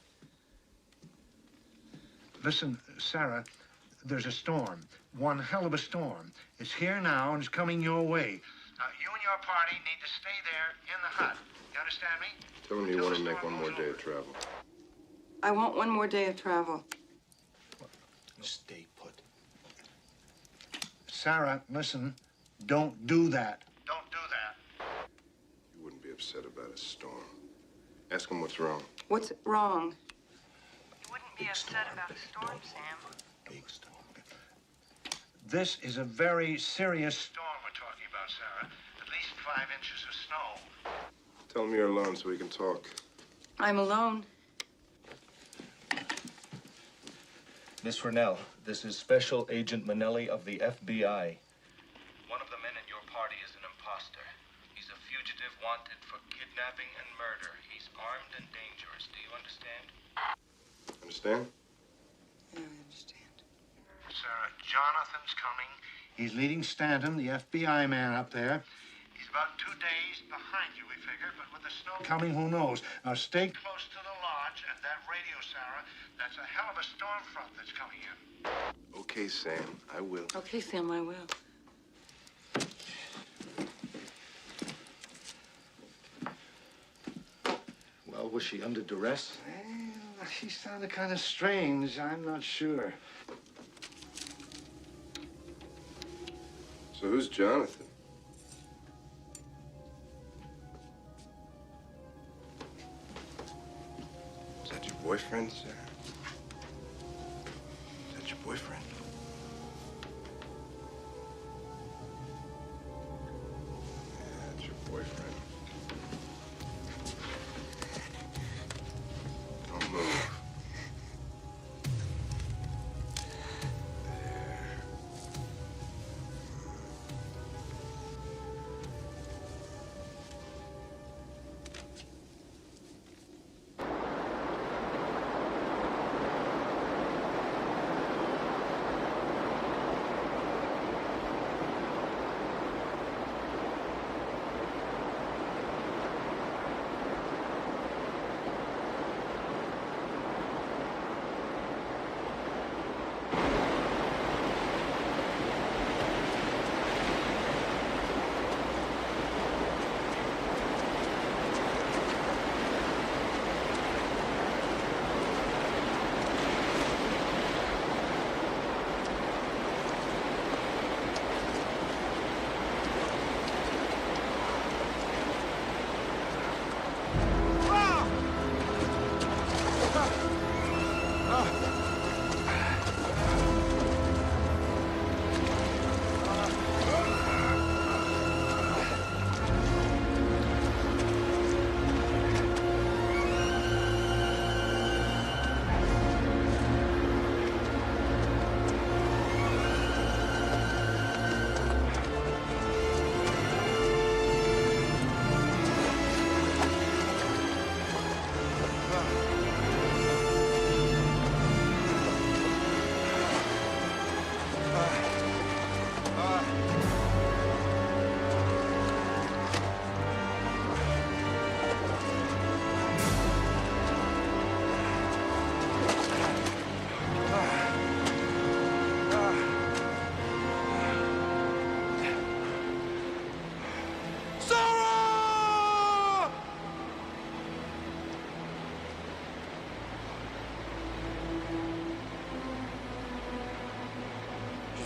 Listen, Sarah, there's a storm. One hell of a storm. It's here now and it's coming your way. Now, you and your party need to stay there in the hut. You understand me? Tell him you want to make one more day of travel. I want one more day of travel. Stay put. Sarah, listen, don't do that. Don't do that. You wouldn't be upset about a storm. Ask him what's wrong. What's wrong? You wouldn't be upset about a storm, Sam. Big storm. This is a very serious storm we're talking about, Sarah. At least 5 inches of snow. Tell him you're alone so we can talk. I'm alone. Miss Fresnel, this is Special Agent Manelli of the FBI. One of the men in your party is an imposter. He's a fugitive wanted for kidnapping and murder. He's armed and dangerous. Do you understand? Understand? Yeah, I understand. Sarah, Jonathan's coming. He's leading Stanton, the FBI man up there. He's about 2 days behind you, we figure, but with the snow coming, who knows? Now, stay close to the lodge and that radio, Sarah. That's a hell of a storm front that's coming in. Okay, Sam, I will. Okay, Sam, I will. Well, was she under duress? Well, she sounded kind of strange. I'm not sure. So who's Jonathan? Is that your boyfriend, Sarah? Is that your boyfriend? Yeah, that's your boyfriend. Don't move.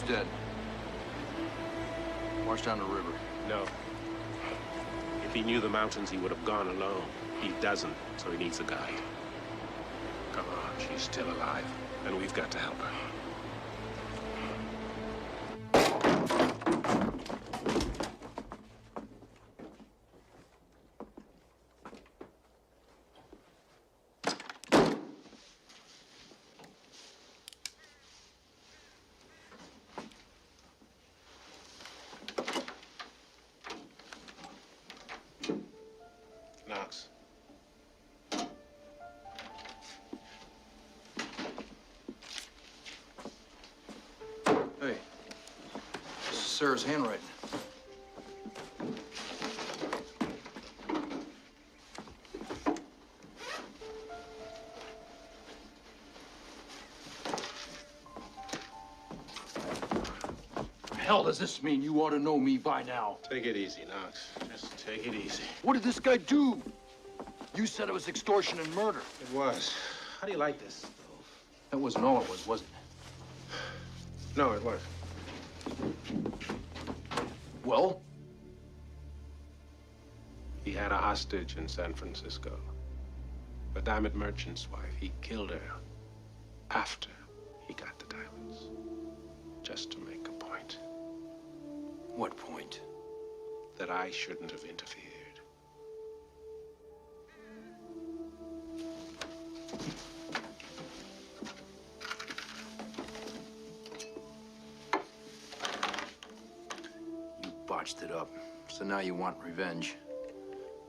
Dead. Washed down the river. No. If he knew the mountains, he would have gone alone. He doesn't, so he needs a guide. Come on, she's still alive, and we've got to help her. Knox. Sarah's handwriting. Hell does this mean? You ought to know me by now. Take it easy, Knox. Just take it easy. What did this guy do? You said it was extortion and murder. It was. How do you like this, though? That wasn't all it was it? No, it was. Well? He had a hostage in San Francisco. A diamond merchant's wife. He killed her after he got the diamonds. Just to make a point. What point? That I shouldn't have interfered. You botched it up. So now you want revenge.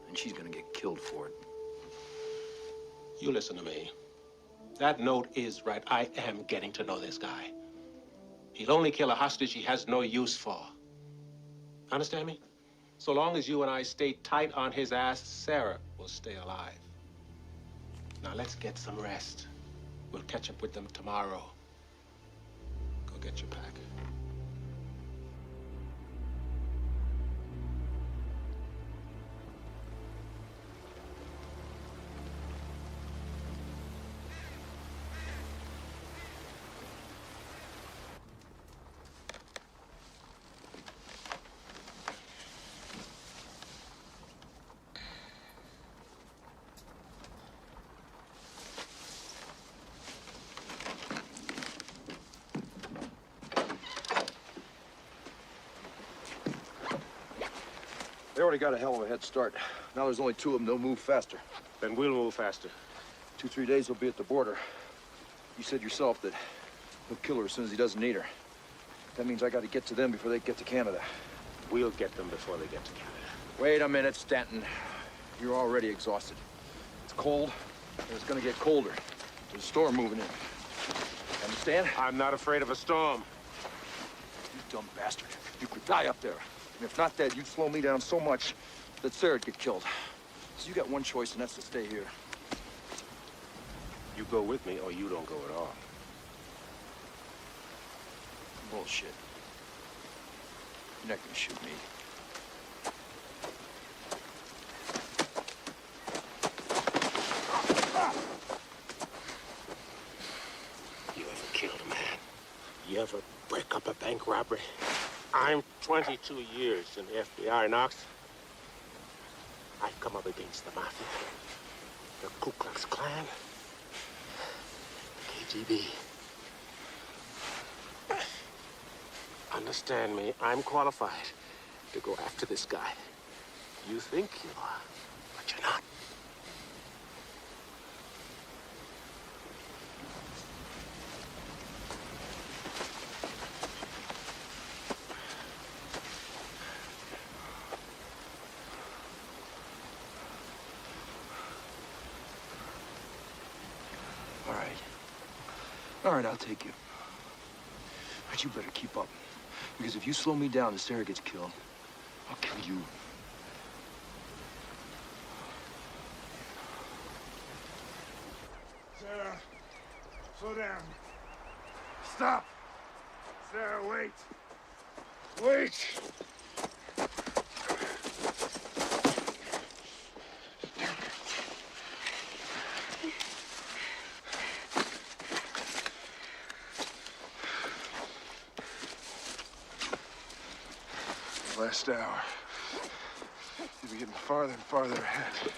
And she's gonna get killed for it. You listen to me. That note is right. I am getting to know this guy. He'll only kill a hostage he has no use for. Understand me? So long as you and I stay tight on his ass, Sarah will stay alive. Now let's get some rest. We'll catch up with them tomorrow. Go get your pack. They already got a hell of a head start. Now there's only 2 of them. They'll move faster. Then we'll move faster. 2-3 days they'll be at the border. You said yourself that he'll kill her as soon as he doesn't need her. That means I got to get to them before they get to Canada. We'll get them before they get to Canada. Wait a minute, Stanton. You're already exhausted. It's cold, and it's gonna get colder. There's a storm moving in. Understand? I'm not afraid of a storm. You dumb bastard. You could die up there. And if not dead, you'd slow me down so much that Sarah'd get killed. So you got one choice, and that's to stay here. You go with me, or you don't go at all. Bullshit. You're not gonna shoot me. You ever killed a man? You ever break up a bank robbery? I'm 22 years in the FBI, Knox. I've come up against the Mafia, the Ku Klux Klan, the KGB. Understand me, I'm qualified to go after this guy. You think you are, but you're not. All right, I'll take you. But you better keep up. Because if you slow me down and Sarah gets killed, I'll kill you. Sarah, slow down. Stop. Sarah, wait. Wait. Last hour. You'll be getting farther and farther ahead.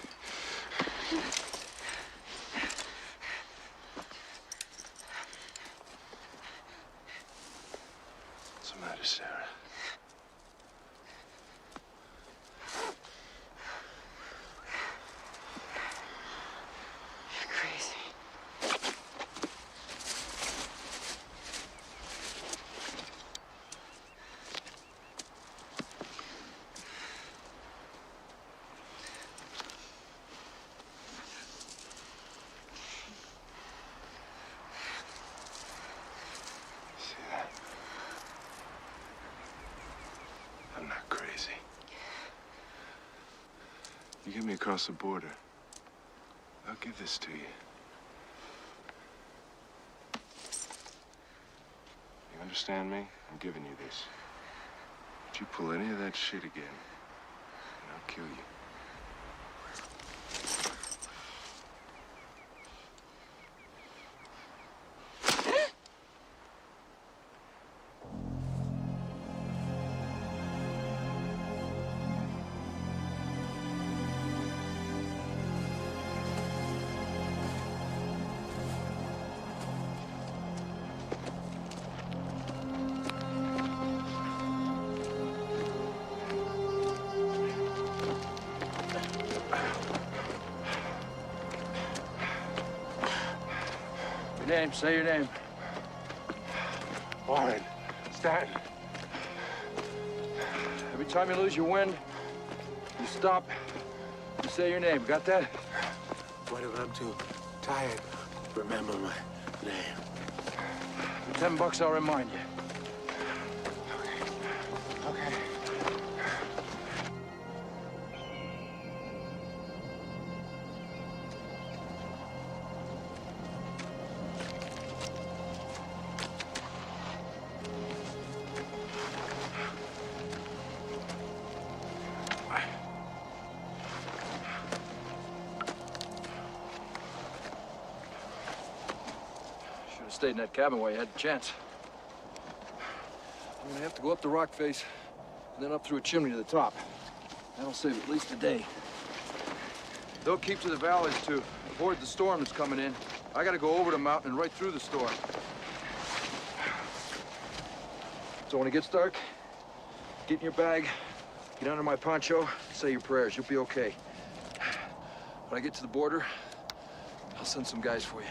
What's the matter, Sarah? You're crazy. I'm not crazy. You get me across the border, I'll give this to you. You understand me? I'm giving you this. If you pull any of that shit again, and I'll kill you. Name, say your name. Warren. Stanton. Every time you lose your wind, you stop, you say your name. Got that? What if I'm too tired? Remember my name. For $10, I'll remind you. Okay. Stayed in that cabin while you had the chance. I'm gonna have to go up the rock face and then up through a chimney to the top. That'll save at least a day. They'll keep to the valleys to avoid the storm that's coming in. I gotta go over the mountain and right through the storm. So when it gets dark, get in your bag, get under my poncho, say your prayers. You'll be okay. When I get to the border, I'll send some guys for you.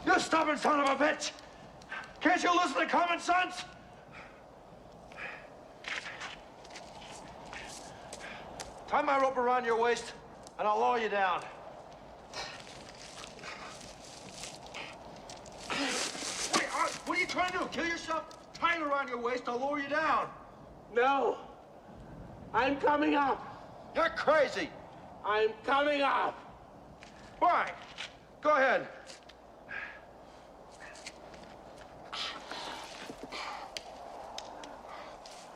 You stubborn son of a bitch! Can't you listen to common sense? Tie my rope around your waist, and I'll lower you down. Wait, what are you trying to do? Kill yourself? Tie it around your waist, I'll lower you down. No. I'm coming up. You're crazy. I'm coming up. Fine. Go ahead.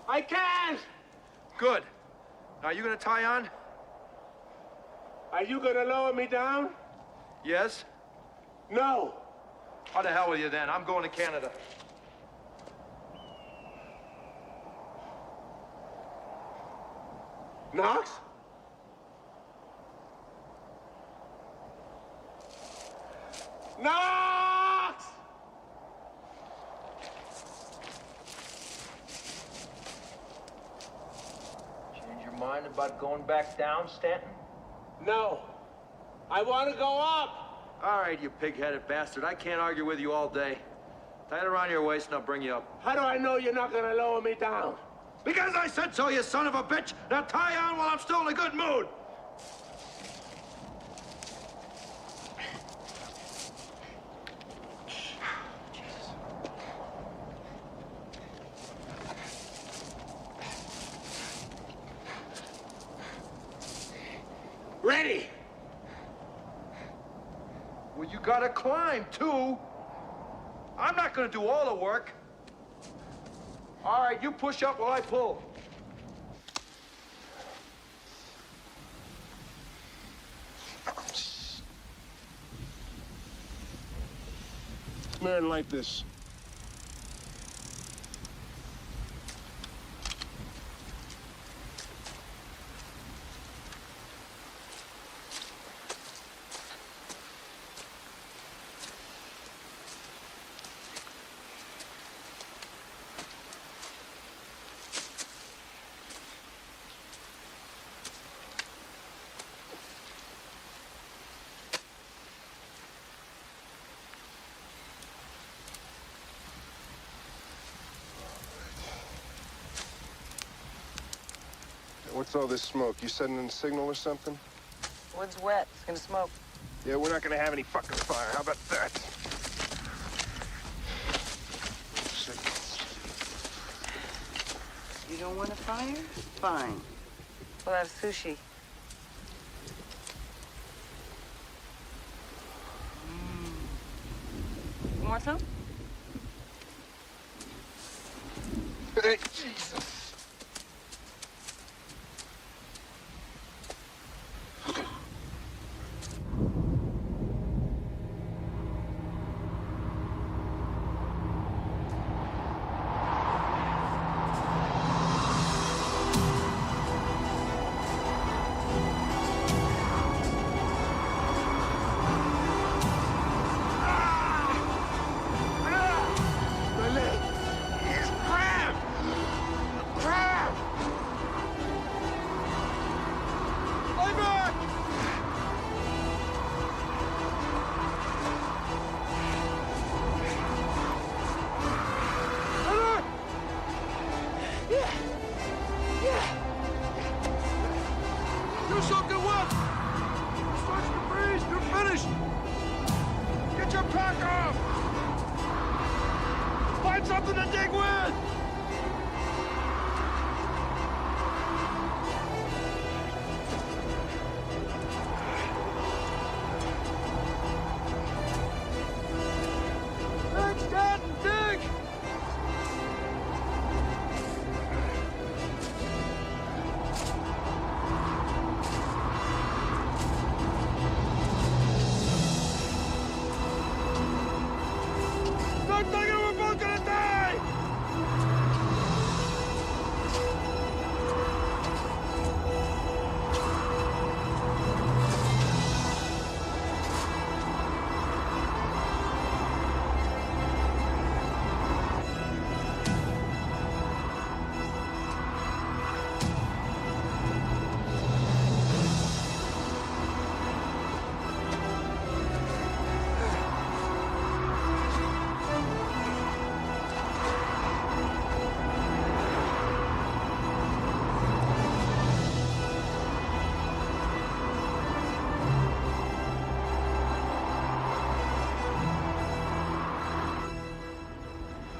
I can't. Good. Now, you gonna tie on? Are you gonna lower me down? Yes. No. How the hell with you then? I'm going to Canada. Knox? Knox! Change your mind about going back down, Stanton? No. I want to go up. All right, you pig-headed bastard. I can't argue with you all day. Tie it around your waist and I'll bring you up. How do I know you're not gonna lower me down? Because I said so, you son of a bitch! Now tie on while I'm still in a good mood! Ready! Well, you gotta climb, too. I'm not gonna do all the work. All right, you push up while I pull. Man like this. What's all this smoke? You setting in a signal or something? Wood's wet. It's gonna smoke. Yeah, we're not gonna have any fucking fire. How about that? You don't want a fire? Fine. We'll have sushi. You want some? Hey, Jesus.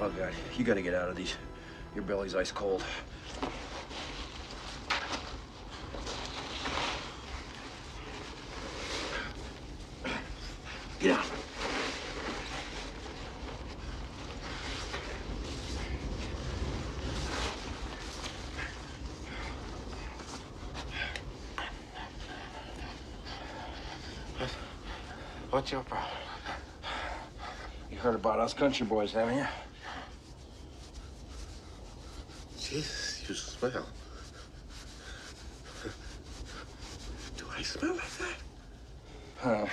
Oh, God, you gotta get out of these. Your belly's ice cold. Get out. What's your problem? You heard about us country boys, haven't you? Jesus, you smell. Do I smell like that? Huh.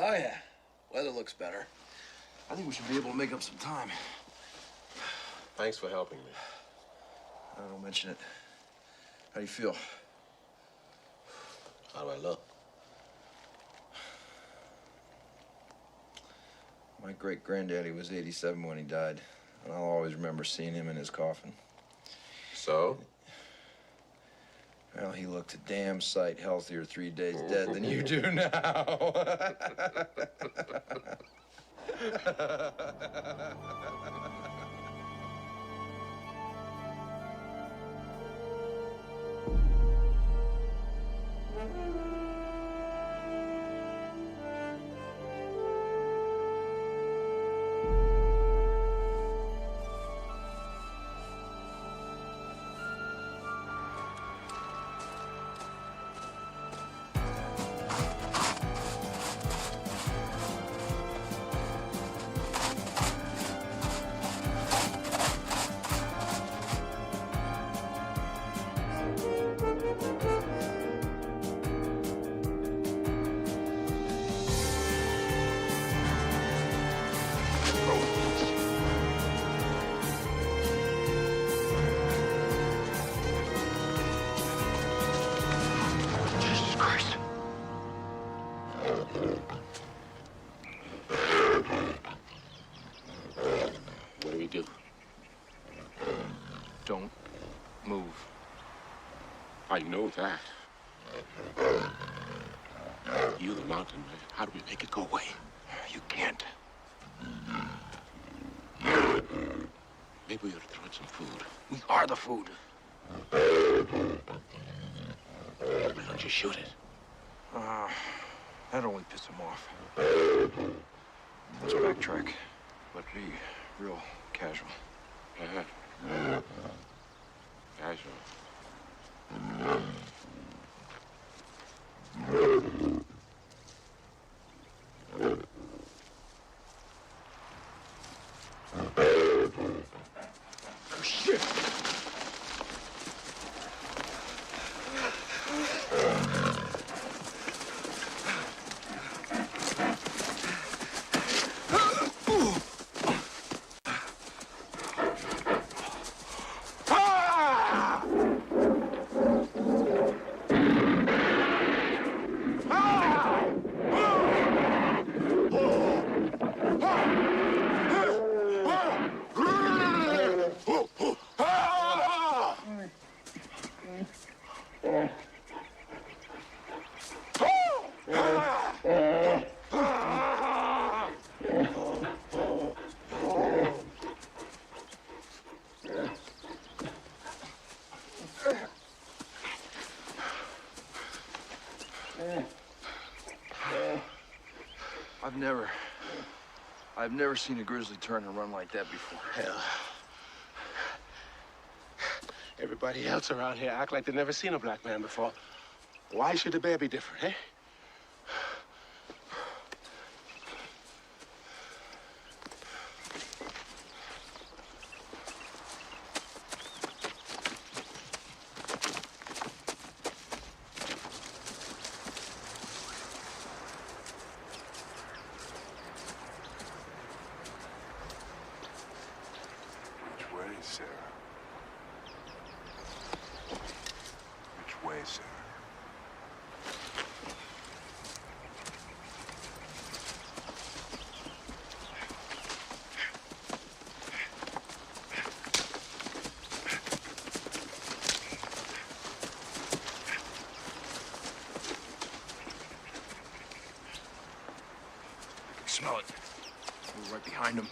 Oh, yeah. Weather looks better. I think we should be able to make up some time. Thanks for helping me. Don't mention it. How do you feel? How do I look? My great-granddaddy was 87 when he died, and I'll always remember seeing him in his coffin. So? Well, he looked a damn sight healthier 3 days dead than you do now. Don't move. I know that. You, the mountain man, how do we make it go away? You can't. Maybe we ought to throw in some food. We are the food. Why don't you shoot it? That'd only piss him off. Let's backtrack, but be real casual. Casual. Oh, shit! I've never seen a grizzly turn and run like that before. Hell. Everybody else around here act like they've never seen a black man before. Why should the bear be different, eh? Sarah? Which way, Sarah? I can smell it. We're right behind him.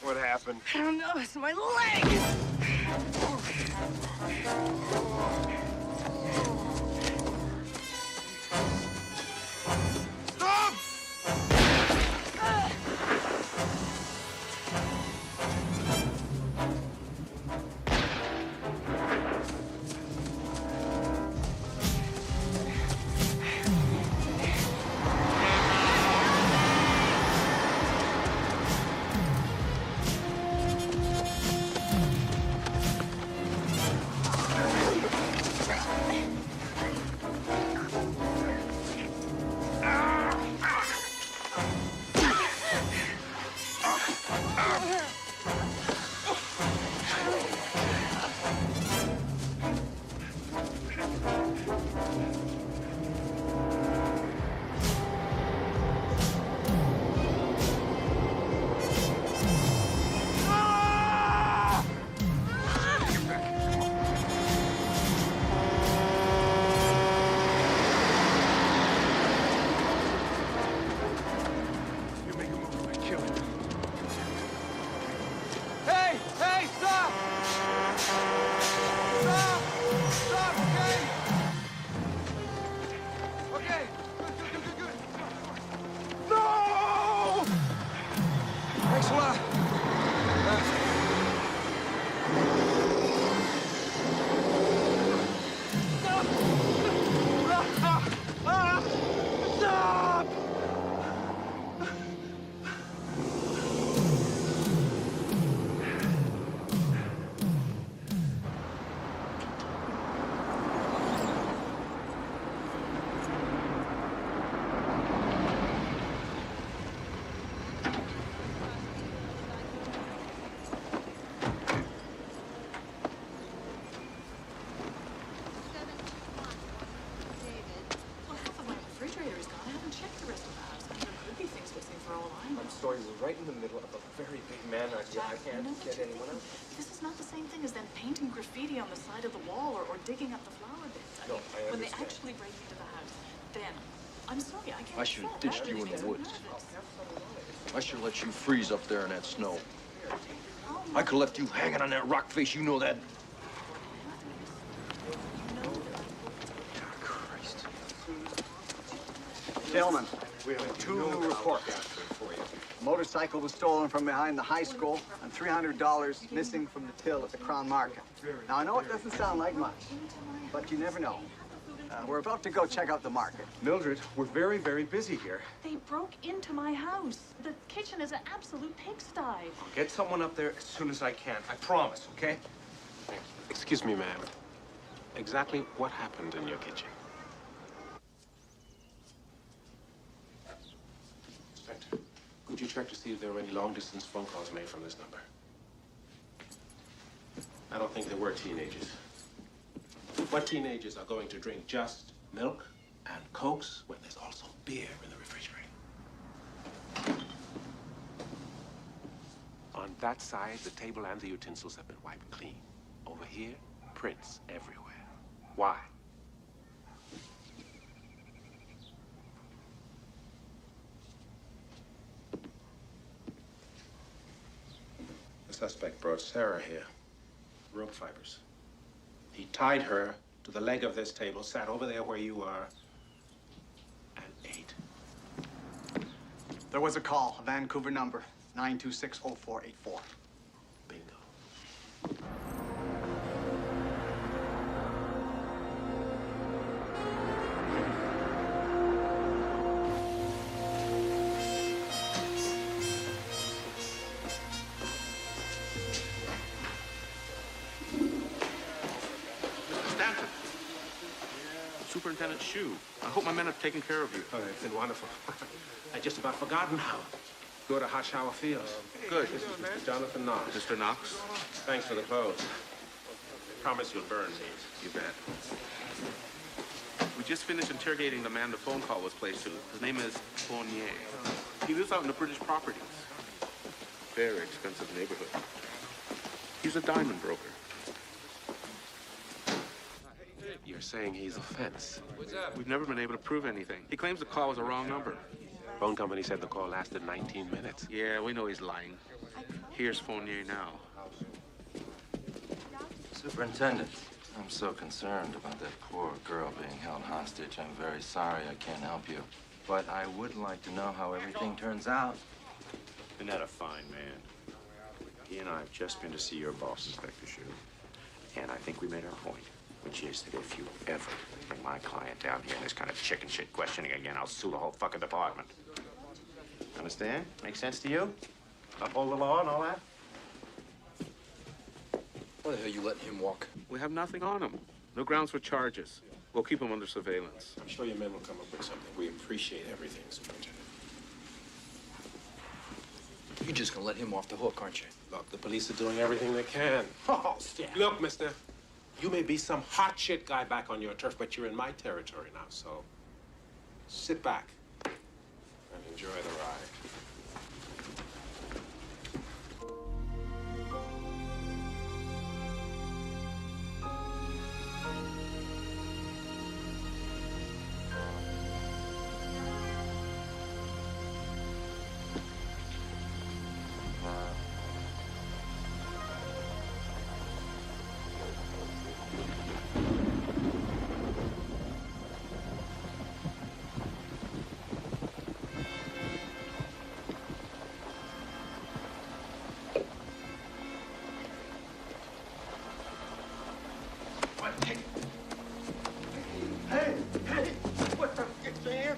What happened? I don't know. It's my leg. Stop! story was right in the middle of a very big man idea. I can't get anyone else. This is not the same thing as them painting graffiti on the side of the wall or digging up the flower beds. I mean, when they actually break into the house, then I'm sorry, I can't. I should have ditched you in the woods. I should have let you freeze up there in that snow. I could have left you hanging on that rock face, you know that. Gentlemen, we have two new reports. A motorcycle was stolen from behind the high school and $300 missing from the till at the Crown Market. Now, I know it doesn't sound like much, but you never know. We're about to go check out the market. Mildred, we're very, very busy here. They broke into my house. The kitchen is an absolute pigsty. I'll get someone up there as soon as I can. I promise, okay? Excuse me, ma'am. Exactly what happened in your kitchen? Inspector, could you check to see if there were any long-distance phone calls made from this number? I don't think there were teenagers. What teenagers are going to drink just milk and Cokes when there's also beer in the refrigerator? On that side, the table and the utensils have been wiped clean. Over here, prints everywhere. Why? The suspect brought Sarah here. Rope fibers. He tied her to the leg of this table, sat over there where you are, and ate. There was a call, a Vancouver number, 926-0484. Bingo. Superintendent Shue. I hope my men have taken care of you. Oh, it's been wonderful. I'd just about forgotten how. Go to Hot Shower Fields. Good. This is Mr. Jonathan Knox. Mr. Knox? Thanks for the clothes. Promise you'll burn these. You bet. We just finished interrogating the man the phone call was placed to. His name is Fournier. He lives out in the British properties. Very expensive neighborhood. He's a diamond broker. You're saying he's a fence? We've never been able to prove anything. He claims the call was a wrong number. Phone company said the call lasted 19 minutes. Yeah, we know he's lying. Here's Fournier now. Superintendent, I'm so concerned about that poor girl being held hostage. I'm very sorry I can't help you. But I would like to know how everything turns out. Isn't that a fine man? He and I have just been to see your boss, Inspector Shue. And I think we made our point, which is that if you ever bring my client down here in this kind of chicken shit questioning again, I'll sue the whole fucking department. Understand? Make sense to you? Uphold the law and all that? Why the hell you letting him walk? We have nothing on him. No grounds for charges. We'll keep him under surveillance. I'm sure your men will come up with something. We appreciate everything, Superintendent. You're just gonna let him off the hook, aren't you? Look, the police are doing everything they can. Oh, yeah. Look, mister, you may be some hot shit guy back on your turf, but you're in my territory now, so sit back and enjoy the ride.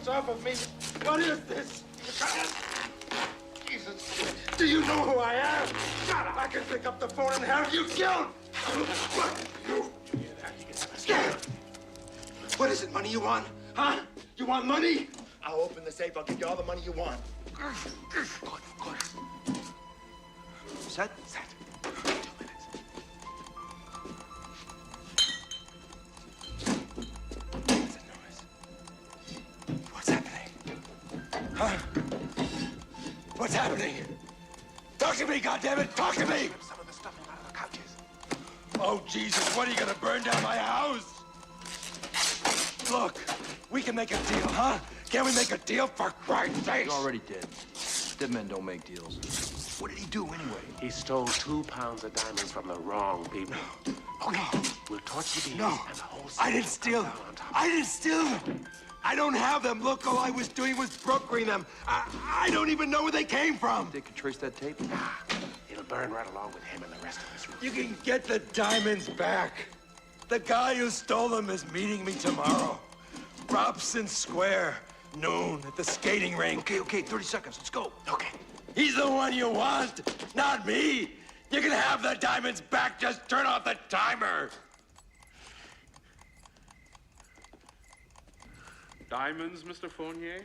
Off of me. What is this? Jesus. Do you know who I am? Shut up. I can pick up the phone and have you killed. What is it? Money you want? Huh? You want money? I'll open the safe. I'll give you all the money you want. Good. Set? Set. 2 minutes. Huh? What's happening? Talk to me, goddammit! Talk to me! Some of the stuff out of the couches. Oh, Jesus, what, are you gonna burn down my house? Look, we can make a deal, huh? Can we make a deal, for Christ's sake? You already did. Dead men don't make deals. What did he do anyway? He stole 2 pounds of diamonds from the wrong people. Okay. We'll torture these No, and the whole I didn't steal them. I didn't steal them. I don't have them. Look, all I was doing was brokering them. I don't even know where they came from. They could trace that tape? It'll burn right along with him and the rest of us. You can get the diamonds back. The guy who stole them is meeting me tomorrow. Robson Square, noon, at the skating rink. Okay, 30 seconds. Let's go. Okay. He's the one you want, not me. You can have the diamonds back. Just turn off the timer. Diamonds, Mr. Fournier?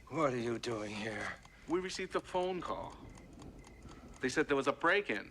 What are you doing here? We received a phone call. They said there was a break-in.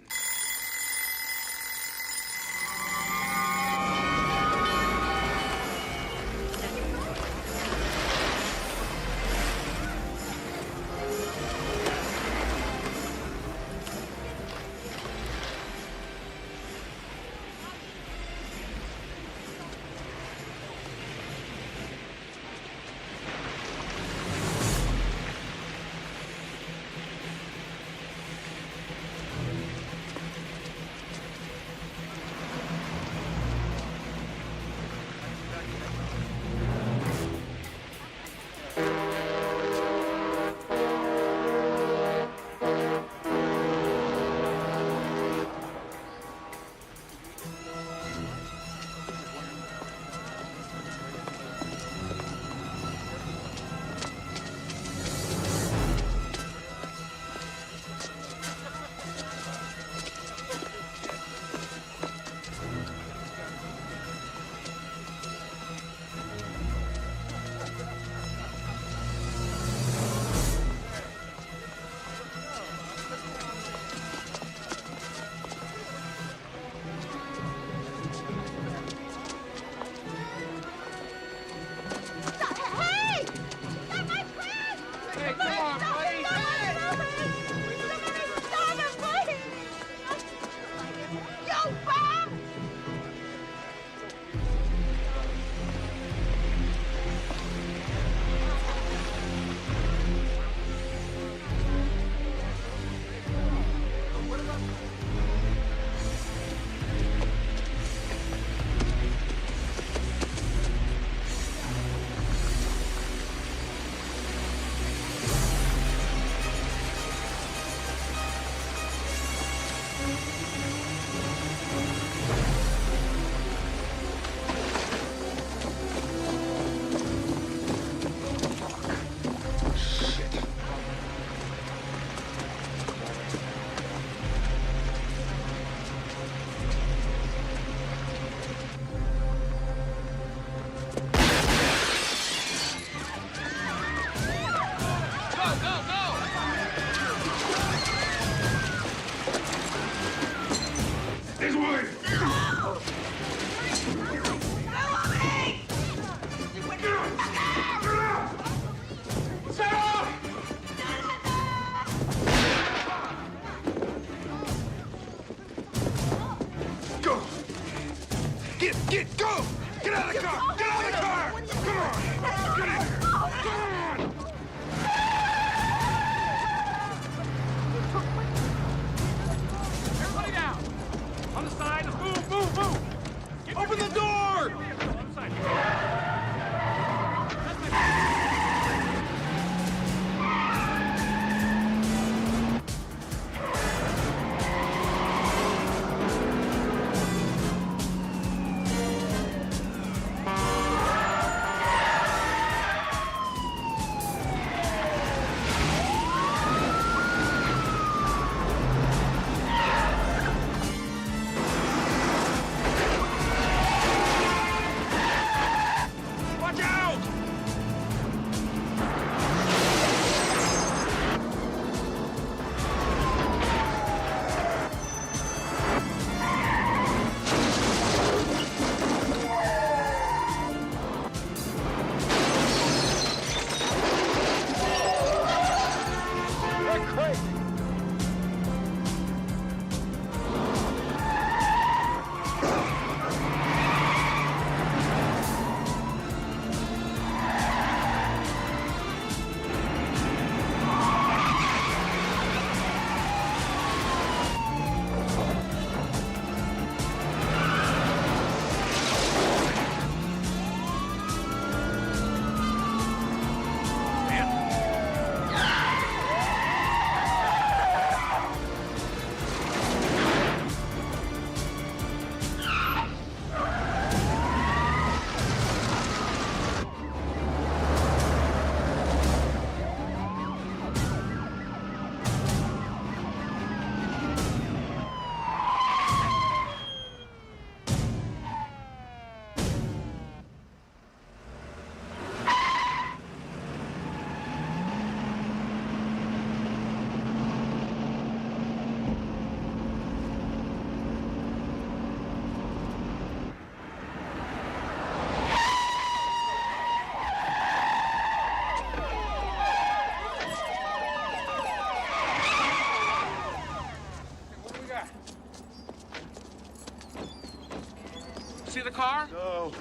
car? No.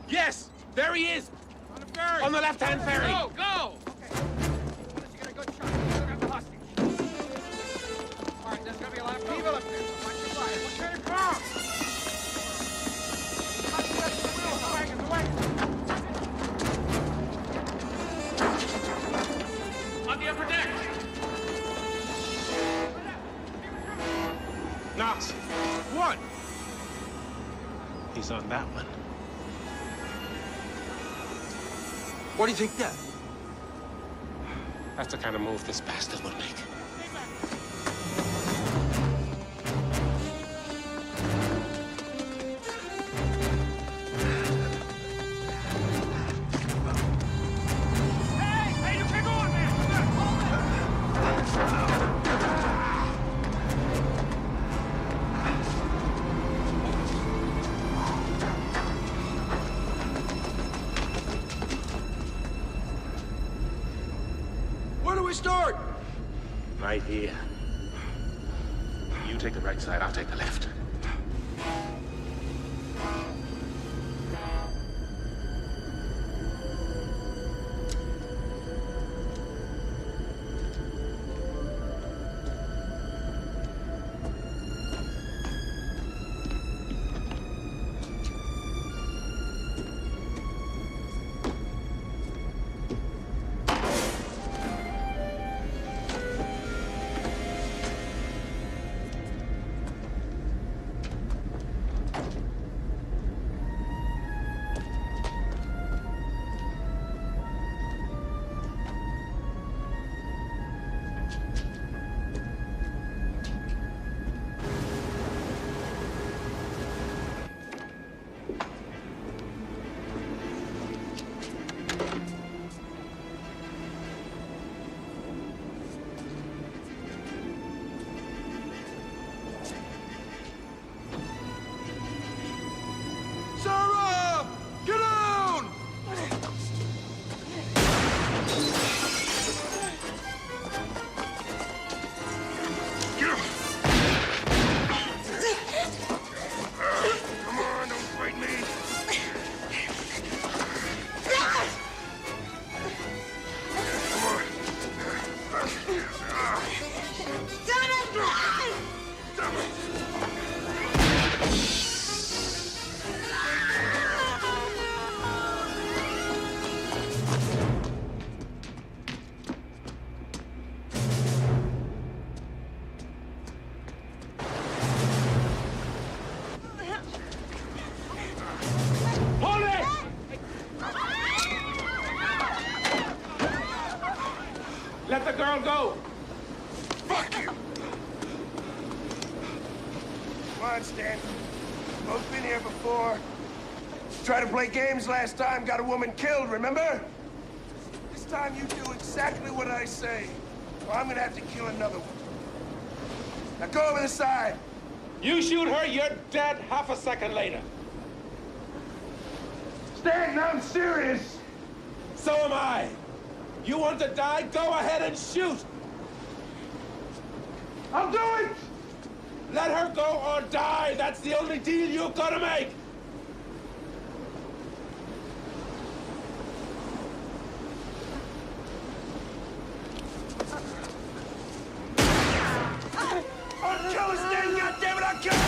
Yes, there he is. On the ferry. On the left-hand ferry. Go, go! You got a good shot. You got the hostage. All right, there's gonna be a lot of people up there. Watch your fire. What kind of car? On the upper deck. Knox. What? He's on that one. What do you think that? That's the kind of move this bastard would make. Hey, you can't go on, man. Where do we start? Right here. You take the right side, I'll take the left. Sarah! Get down! Come on, don't fight me. Hold it! Let the girl go. Fuck you! Come on, Stan. Both been here before. Tried to play games last time, got a woman killed, remember? This time you do exactly what I say, or I'm gonna have to kill another one. Now go over the side. You shoot her, you're dead half a second later. Stan, I'm serious. So am I. You want to die? Go ahead and shoot. I'll do it! Let her go or die. That's the only deal you're gonna make. I'll kill her, Stan, goddammit, I'll kill her!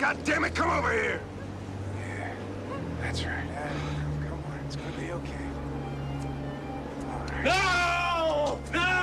God damn it, come over here! Yeah, that's right. Come on, it's gonna be okay. All right. No! No!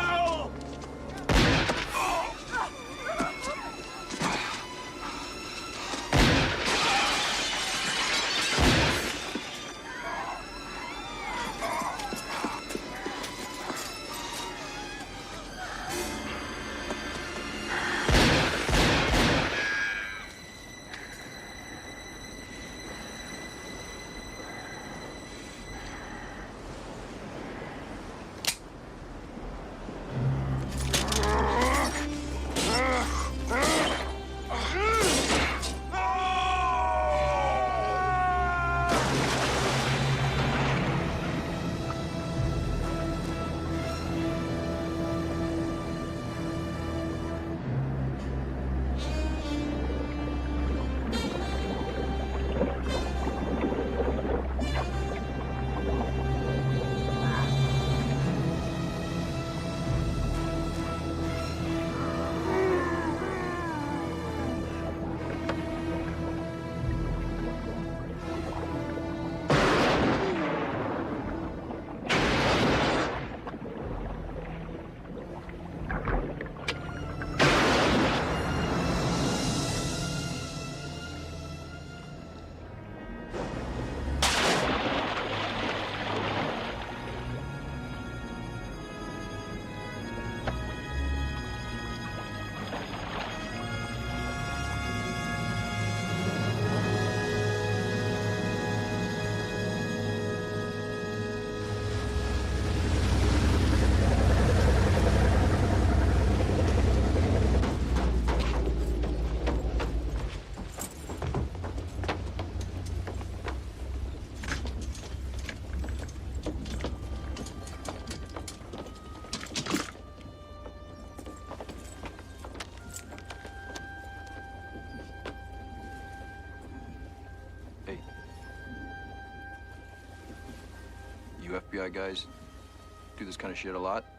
You FBI guys do this kind of shit a lot?